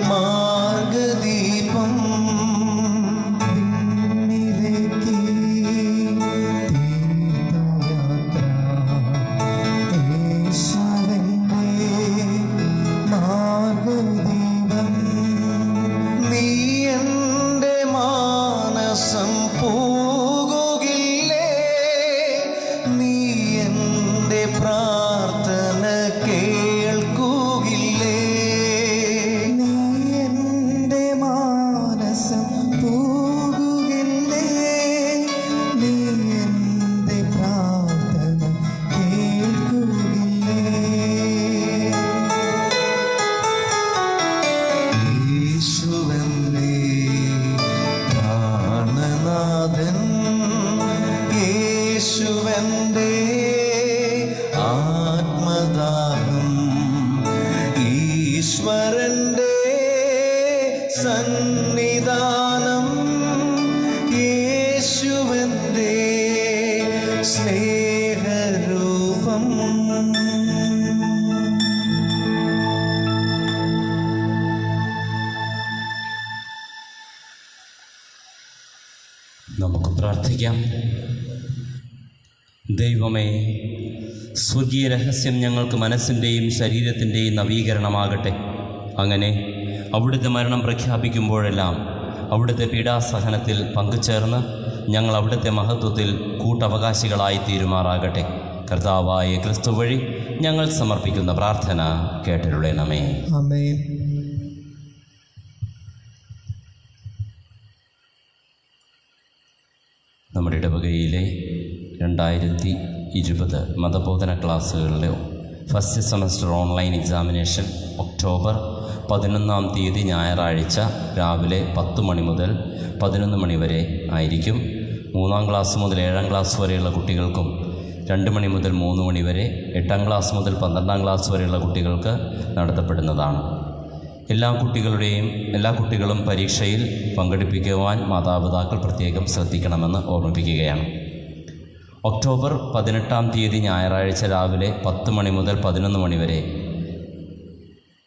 മാർഗദീപം പ്രാർത്ഥന കേൾക്കുകില്ലേ നീ എൻ്റെ മാനസം പോകുകില്ലേ നീ എൻ്റെ പ്രാർത്ഥന കേൾക്കുകില്ലേ യേശുവന്റെ പ്രാണനാഥൻ യേശുവന്റെ ആത്മദാഹം ഈശ്വരന്റെ സന്നിധാനം യേശുവന്റെ സ്നേഹരൂപം നമുക്ക് പ്രാർത്ഥിക്കാം. ദൈവമേ, സ്വർഗീയ രഹസ്യം ഞങ്ങൾക്ക് മനസ്സിൻ്റെയും ശരീരത്തിൻ്റെയും നവീകരണമാകട്ടെ. അങ്ങനെ അവിടുത്തെ മരണം പ്രഖ്യാപിക്കുമ്പോഴെല്ലാം അവിടുത്തെ പീഡാസഹനത്തിൽ പങ്കുചേർന്ന് ഞങ്ങൾ അവിടുത്തെ മഹത്വത്തിൽ കൂട്ടവകാശികളായി തീരുമാറാകട്ടെ. കർത്താവായ ക്രിസ്തു വഴി ഞങ്ങൾ സമർപ്പിക്കുന്ന പ്രാർത്ഥന കേട്ടരുളണമേ. ആമേൻ. നമ്മുടെ ഇടവകയിലെ 2020 മതബോധന ക്ലാസ്സുകളിലെ first semester online examination October 11 ഞായറാഴ്ച രാവിലെ 10 മണി മുതൽ 11 മണി വരെ ആയിരിക്കും. 3-ാം ക്ലാസ് മുതൽ 7-ാം ക്ലാസ് വരെയുള്ള കുട്ടികൾക്കും 2 മണി മുതൽ 3 മണി വരെ, 8-ാം ക്ലാസ് മുതൽ 12-ാം ക്ലാസ് വരെയുള്ള കുട്ടികൾക്ക് നടത്തപ്പെടുന്നതാണ്. എല്ലാ കുട്ടികളും പരീക്ഷയിൽ പങ്കെടുപ്പിക്കുവാൻ മാതാപിതാക്കൾ പ്രത്യേകം ശ്രദ്ധിക്കണമെന്ന് ഓർമ്മിപ്പിക്കുകയാണ്. ഒക്ടോബർ 18 ഞായറാഴ്ച രാവിലെ 10 മണി മുതൽ 11 മണി വരെ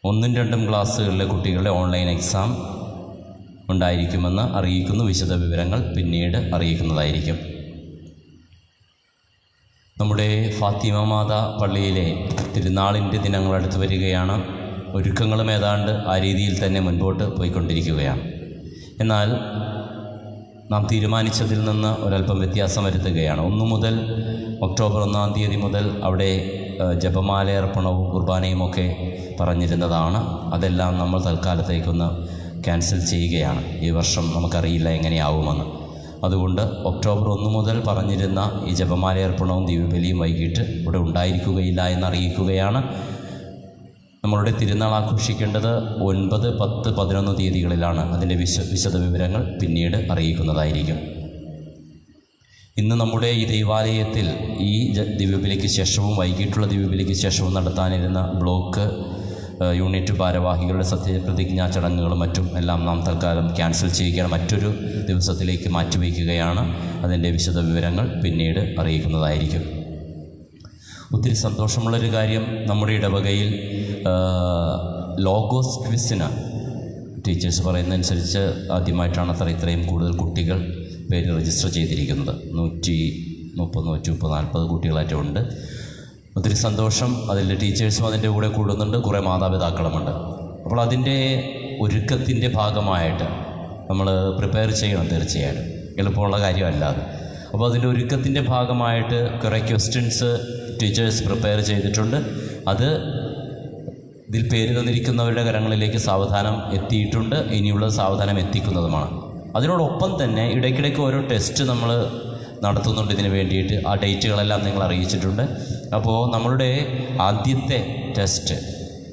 1-ഉം 2-ഉം ക്ലാസ്സുകളിലെ കുട്ടികളുടെ ഓൺലൈൻ എക്സാം ഉണ്ടായിരിക്കുമെന്ന് അറിയിക്കുന്നു. വിശദ വിവരങ്ങൾ പിന്നീട് അറിയിക്കുന്നതായിരിക്കും. നമ്മുടെ ഫാത്തിമ മാതാ പള്ളിയിലെ തിരുനാളിൻ്റെ ദിനങ്ങൾ അടുത്ത് വരികയാണ്. ഒരുക്കങ്ങളും ഏതാണ്ട് ആ രീതിയിൽ തന്നെ മുൻപോട്ട് പോയിക്കൊണ്ടിരിക്കുകയാണ്. എന്നാൽ നാം തീരുമാനിച്ചതിൽ നിന്ന് ഒരല്പം വ്യത്യാസം വരുത്തുകയാണ്. 1 മുതൽ ഒക്ടോബർ 1-ാം തീയതി മുതൽ അവിടെ ജപമാലയർപ്പണവും കുർബാനയുമൊക്കെ പറഞ്ഞിരുന്നതാണ്. അതെല്ലാം നമ്മൾ തൽക്കാലത്തേക്കൊന്ന് ക്യാൻസൽ ചെയ്യുകയാണ്. ഈ വർഷം നമുക്കറിയില്ല എങ്ങനെയാവുമെന്ന്. അതുകൊണ്ട് ഒക്ടോബർ 1 മുതൽ പറഞ്ഞിരുന്ന ഈ ജപമാലയർപ്പണവും ദിവ്യബലിയും വൈകിട്ട് ഇവിടെ ഉണ്ടായിരിക്കുകയില്ല എന്നറിയിക്കുകയാണ്. നമ്മളുടെ തിരുനാൾ ആഘോഷിക്കേണ്ടത് 9, 10, 11 തീയതികളിലാണ്. അതിൻ്റെ വിശദ വിവരങ്ങൾ പിന്നീട് അറിയിക്കുന്നതായിരിക്കും. ഇന്ന് നമ്മുടെ ഈ ദൈവാലയത്തിൽ ഈ ദിവ്യബലിക്ക് ശേഷവും വൈകിട്ടുള്ള ദിവ്യബലിക്ക് ശേഷവും നടത്താനിരുന്ന ബ്ലോക്ക് യൂണിറ്റ് ഭാരവാഹികളുടെ സത്യപ്രതിജ്ഞാ ചടങ്ങുകളും മറ്റും എല്ലാം നാം തൽക്കാലം ക്യാൻസൽ ചെയ്യുകയാണ്. മറ്റൊരു ദിവസത്തിലേക്ക് മാറ്റിവെക്കുകയാണ്. അതിൻ്റെ വിശദ വിവരങ്ങൾ പിന്നീട് അറിയിക്കുന്നതായിരിക്കും. ഒത്തിരി സന്തോഷമുള്ളൊരു കാര്യം, നമ്മുടെ ഇടവകയിൽ ലോഗോസ് ക്വിസിന് ടീച്ചേഴ്സ് പറയുന്നതനുസരിച്ച് ആദ്യമായിട്ടാണ് ഇത്രയും കൂടുതൽ കുട്ടികൾ പേര് രജിസ്റ്റർ ചെയ്തിരിക്കുന്നത്. 130, 140 കുട്ടികളായിട്ടുണ്ട്. ഒത്തിരി സന്തോഷം. അതിൽ ടീച്ചേഴ്സും അതിൻ്റെ കൂടെ കൂടുന്നുണ്ട്, കുറേ മാതാപിതാക്കളുമുണ്ട്. അപ്പോൾ അതിൻ്റെ ഒരുക്കത്തിൻ്റെ ഭാഗമായിട്ട് നമ്മൾ പ്രിപ്പയർ ചെയ്യണം. തീർച്ചയായിട്ടും എളുപ്പമുള്ള കാര്യമല്ലാതെ. അപ്പോൾ അതിൻ്റെ ഒരുക്കത്തിൻ്റെ ഭാഗമായിട്ട് കുറേ ക്വസ്റ്റ്യൻസ് ടീച്ചേഴ്സ് പ്രിപ്പയർ ചെയ്തിട്ടുണ്ട്. അത് ഇതിൽ പേര് തന്നിരിക്കുന്നവരുടെ കരങ്ങളിലേക്ക് സാവധാനം എത്തിയിട്ടുണ്ട്. ഇനിയുള്ളത് സാവധാനം എത്തിക്കുന്നതുമാണ്. അതിനോടൊപ്പം തന്നെ ഇടയ്ക്കിടയ്ക്ക് ഓരോ ടെസ്റ്റ് നമ്മൾ നടത്തുന്നുണ്ട് ഇതിന് വേണ്ടിയിട്ട്. ആ ഡേറ്റുകളെല്ലാം നിങ്ങൾ അറിയിച്ചിട്ടുണ്ട്. അപ്പോൾ നമ്മളുടെ ആദ്യത്തെ ടെസ്റ്റ്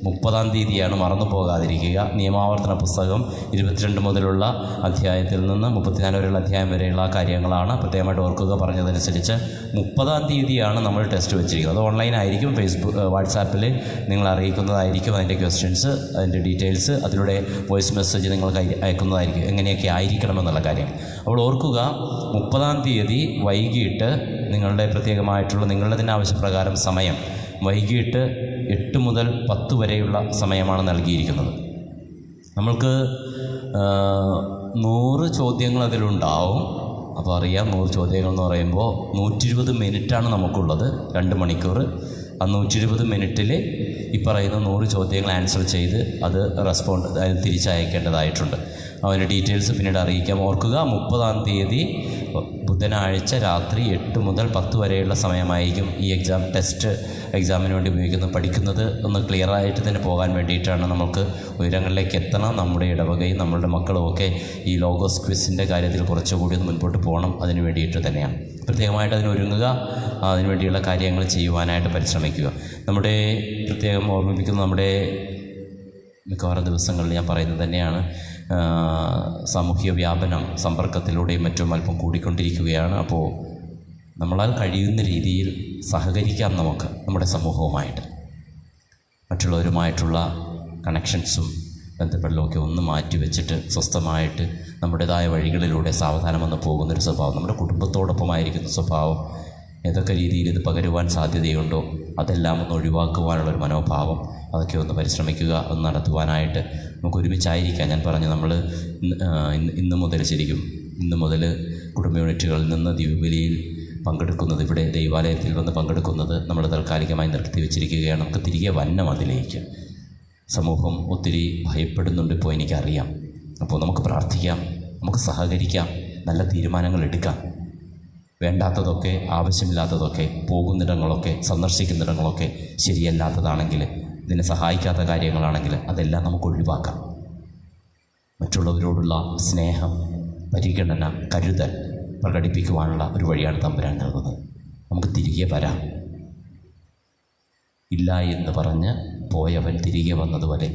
30-ാം തീയതിയാണ്, മറന്നു പോകാതിരിക്കുക. നിയമാവർത്തന പുസ്തകം 22 മുതലുള്ള അധ്യായത്തിൽ നിന്ന് 34 വരെയുള്ള അധ്യായം വരെയുള്ള കാര്യങ്ങളാണ്. പ്രത്യേകമായിട്ട് ഓർക്കുക, പറഞ്ഞതനുസരിച്ച് 30-ാം തീയതിയാണ് നമ്മൾ ടെസ്റ്റ് വെച്ചിരിക്കുന്നത്. അത് ഓൺലൈനായിരിക്കും. വാട്സാപ്പിൽ നിങ്ങൾ അറിയിക്കുന്നതായിരിക്കും. അതിൻ്റെ ക്വസ്റ്റ്യൻസ്, അതിൻ്റെ ഡീറ്റെയിൽസ്, അതിലൂടെ വോയിസ് മെസ്സേജ് നിങ്ങൾക്ക് അയക്കുന്നതായിരിക്കും, എങ്ങനെയൊക്കെ ആയിരിക്കണമെന്നുള്ള കാര്യം. അപ്പോൾ ഓർക്കുക, 30-ാം തീയതി വൈകിട്ട് നിങ്ങളുടെ പ്രത്യേകമായിട്ടുള്ള നിങ്ങളുടെ തന്നെ ആവശ്യപ്രകാരം സമയം വൈകിട്ട് 8 മുതൽ 10 വരെയുള്ള സമയമാണ് നൽകിയിരിക്കുന്നത്. നമ്മൾക്ക് 100 ചോദ്യങ്ങൾ അതിലുണ്ടാവും. അപ്പോൾ അറിയാം, 100 ചോദ്യങ്ങൾ എന്ന് പറയുമ്പോൾ 120 മിനിറ്റാണ് നമുക്കുള്ളത്, 2 മണിക്കൂർ. ആ 120 മിനിറ്റിൽ ഈ പറയുന്ന 100 ചോദ്യങ്ങൾ ആൻസർ ചെയ്ത് അത് തിരിച്ചയക്കേണ്ടതായിട്ടുണ്ട്. അതിൻ്റെ ഡീറ്റെയിൽസ് പിന്നീട് അറിയിക്കാം. ഓർക്കുക, 30-ാം തീയതി ബുധനാഴ്ച രാത്രി 8 മുതൽ 10 വരെയുള്ള സമയമായിരിക്കും ഈ എക്സാമിന് വേണ്ടി ഉപയോഗിക്കുന്നത്. പഠിക്കുന്നത് ഒന്ന് ക്ലിയറായിട്ട് തന്നെ പോകാൻ വേണ്ടിയിട്ടാണ്. നമുക്ക് ഉയരങ്ങളിലേക്ക് എത്തണം. നമ്മുടെ ഇടവകയും നമ്മളുടെ മക്കളുമൊക്കെ ഈ ലോഗോസ് ക്വിസിൻ്റെ കാര്യത്തിൽ കുറച്ചുകൂടി ഒന്ന് മുൻപോട്ട് പോകണം. അതിന് വേണ്ടിയിട്ട് തന്നെയാണ് പ്രത്യേകമായിട്ട് അതിനൊരുങ്ങുക. അതിനു വേണ്ടിയുള്ള കാര്യങ്ങൾ ചെയ്യുവാനായിട്ട് പരിശ്രമിക്കുക. നമ്മുടെ പ്രത്യേകം ഓർമ്മിപ്പിക്കുന്നത്, നമ്മുടെ മിക്കവാറും ദിവസങ്ങളിൽ ഞാൻ പറയുന്നത് തന്നെയാണ്, സാമൂഹ്യ വ്യാപനം സമ്പർക്കത്തിലൂടെയും മറ്റും അല്പം കൂടിക്കൊണ്ടിരിക്കുകയാണ്. അപ്പോൾ നമ്മളാൽ കഴിയുന്ന രീതിയിൽ സഹകരിക്കാം നമുക്ക് നമ്മുടെ സമൂഹവുമായിട്ട്. മറ്റുള്ളവരുമായിട്ടുള്ള കണക്ഷൻസും ബന്ധപ്പെടലുമൊക്കെ ഒന്ന് മാറ്റി വെച്ചിട്ട് സ്വസ്ഥമായിട്ട് നമ്മുടേതായ വഴികളിലൂടെ സാവധാനം വന്ന് പോകുന്നൊരു സ്വഭാവം, നമ്മുടെ കുടുംബത്തോടൊപ്പമായിരിക്കുന്ന സ്വഭാവം, ഏതൊക്കെ രീതിയിൽ ഇത് പകരുവാൻ സാധ്യതയുണ്ടോ അതെല്ലാം ഒന്ന് ഒഴിവാക്കുവാനുള്ളൊരു മനോഭാവം, അതൊക്കെ ഒന്ന് പരിശ്രമിക്കുക, ഒന്ന് നടത്തുവാനായിട്ട് നമുക്ക് ഒരുമിച്ചായിരിക്കാം. ഞാൻ പറഞ്ഞു, നമ്മൾ ഇന്ന് മുതൽ കുടുംബ യൂണിറ്റുകളിൽ നിന്ന് ദിവ്യബലിയിൽ പങ്കെടുക്കുന്നത്, ഇവിടെ ദൈവാലയത്തിൽ വന്ന് പങ്കെടുക്കുന്നത് നമ്മൾ താൽക്കാലികമായി നിർത്തി വെച്ചിരിക്കുകയാണ്. നമുക്ക് തിരികെ വന്നം അതിലേക്ക്. സമൂഹം ഒത്തിരി ഭയപ്പെടുന്നുണ്ട് ഇപ്പോൾ, എനിക്കറിയാം. അപ്പോൾ നമുക്ക് പ്രാർത്ഥിക്കാം, നമുക്ക് സഹകരിക്കാം, നല്ല തീരുമാനങ്ങൾ എടുക്കാം. വേണ്ടാത്തതൊക്കെ, ആവശ്യമില്ലാത്തതൊക്കെ, പോകുന്നിടങ്ങളൊക്കെ, സന്ദർശിക്കുന്നിടങ്ങളൊക്കെ ശരിയല്ലാത്തതാണെങ്കിൽ, ഇതിനെ സഹായിക്കാത്ത കാര്യങ്ങളാണെങ്കിൽ അതെല്ലാം നമുക്ക് ഒഴിവാക്കാം. മറ്റുള്ളവരോടുള്ള സ്നേഹം, പരിഗണന, കരുതൽ പ്രകടിപ്പിക്കുവാനുള്ള ഒരു വഴിയാണ് തമ്പുരാൻ നൽകുന്നത്. നമുക്ക് തിരികെ വരാം. ഇല്ല എന്ന് പറഞ്ഞ് പോയവൻ തിരികെ വന്നതുപോലെ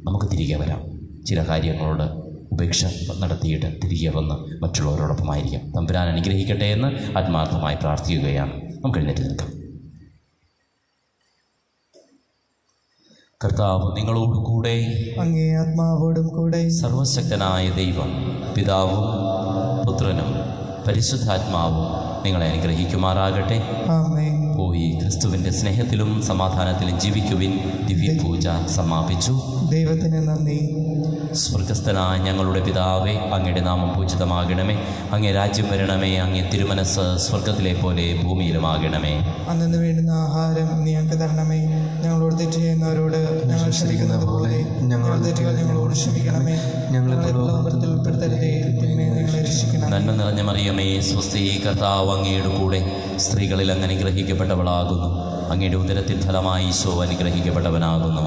നമുക്ക് തിരികെ വരാം. ചില കാര്യങ്ങളോട് ഉപേക്ഷ നടത്തിയിട്ട് തിരികെ വന്ന് മറ്റുള്ളവരോടൊപ്പമായിരിക്കാം. തമ്പുരാൻ അനുഗ്രഹിക്കട്ടെ എന്ന് ആത്മാർത്ഥമായി പ്രാർത്ഥിക്കുകയാണ്. നമുക്ക് എഴുന്നേറ്റ് നിൽക്കാം. കർത്താവ് നിങ്ങളോടുകൂടെ, അങ്ങേ ആത്മാവോടും കൂടെ. സർവശക്തനായ ദൈവം പിതാവും പുത്രനും പരിശുദ്ധാത്മാവും നിങ്ങളെ അനുഗ്രഹിക്കുമാറാകട്ടെ. ആമേൻ. പോയി ക്രിസ്തുവിൻ്റെ സ്നേഹത്തിലും സമാധാനത്തിലും ജീവിക്കുവിൻ. ദിവ്യപൂജ സമാപിച്ചു. ദൈവത്തിന് നന്ദി. സ്വർഗസ്ഥനായ ഞങ്ങളുടെ പിതാവേ, അങ്ങയുടെ നാമം പൂജിതമാകണമേ. അങ്ങേ രാജ്യം വരണമേ. അങ്ങേ തിരുമനസ് സ്വർഗത്തിലെ പോലെ ഭൂമിയിലുമാകണമേ. അന്നു വേണ്ടുന്ന ആഹാരം നീ ഞങ്ങൾക്ക് തരണമേ. ഞങ്ങളോട് തെറ്റ് ചെയ്യുന്നവരോട് ഞങ്ങൾ ക്ഷമിക്കുന്നത് പോലെ ഞങ്ങളുടെ തെറ്റുകൾ ഞങ്ങളോട് ക്ഷമിക്കണമേ. ഞങ്ങളെ പ്രലോഭനത്തിൽ ഉൾപ്പെടുത്തരുതേ, തിന്മയിൽ ഞങ്ങളെ രക്ഷിക്കണമേ. നന്മ നിറഞ്ഞ മറിയമേ, സ്വസ്തി, കർത്താവ് അങ്ങയുടെ കൂടെ സ്ത്രീകളിൽ അങ്ങ് അനുഗ്രഹിക്കപ്പെട്ടവളാകുന്നു. അങ്ങയുടെ ഉദരത്തിൻ ഫലമായി ഈശോ അനുഗ്രഹിക്കപ്പെട്ടവനാകുന്നു.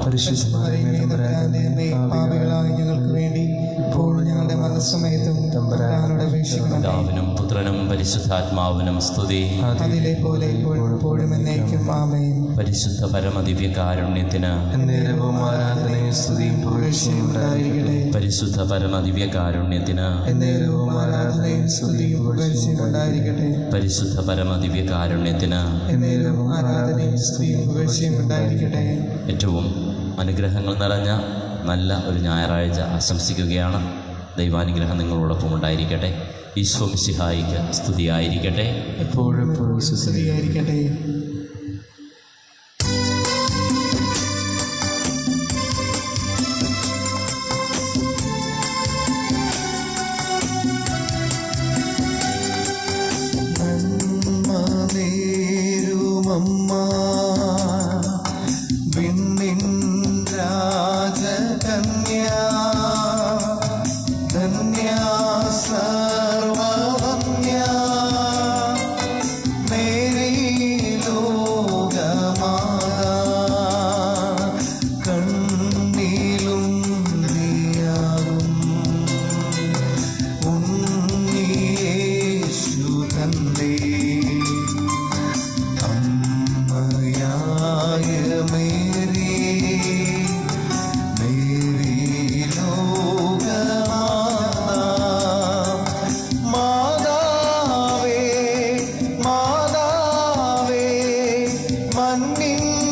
പാപികളായ ഞങ്ങൾക്ക് വേണ്ടി ഇപ്പോഴും ഞങ്ങളുടെ മരണസമയത്തും തമ്പുരാനോട് അപേക്ഷിക്കണമേ. പിതാവിനും പുത്രനും പരിശുദ്ധാത്മാവിനും സ്തുതി. അതിലെ പോലെ ഇപ്പോഴും എന്നേക്കും ആമേൻ. പരിശുദ്ധ പരമദിവ്യകാരുണ്യത്തിന് എന്നേരവും ആരാധനയും സ്തുതിയും പുകഴ്ചയും ഉണ്ടായിരിക്കട്ടെ. പരിശുദ്ധ പരമദിവ്യകാരുണ്യത്തിന് എന്നേരവും ആരാധനയും സ്തുതിയും പുകഴ്ചയും ഉണ്ടായിരിക്കട്ടെ. പരിശുദ്ധ പരമദിവ്യകാരുണ്യത്തിന് എന്നേരവും ആരാധനയും സ്തുതിയും പുകഴ്ചയും ഉണ്ടായിരിക്കട്ടെ. ഏറ്റവും അനുഗ്രഹങ്ങൾ നിറഞ്ഞ നല്ല ഒരു ഞായറാഴ്ച ആശംസിക്കുകയാണ്. ദൈവാനുഗ്രഹം നിങ്ങളോടൊപ്പം ഉണ്ടായിരിക്കട്ടെ. ഈശോ മിശിഹായിക്ക് സ്തുതിയായിരിക്കട്ടെ. എപ്പോഴും സ്തുതിയായിരിക്കട്ടെ. മണ്ണിൻ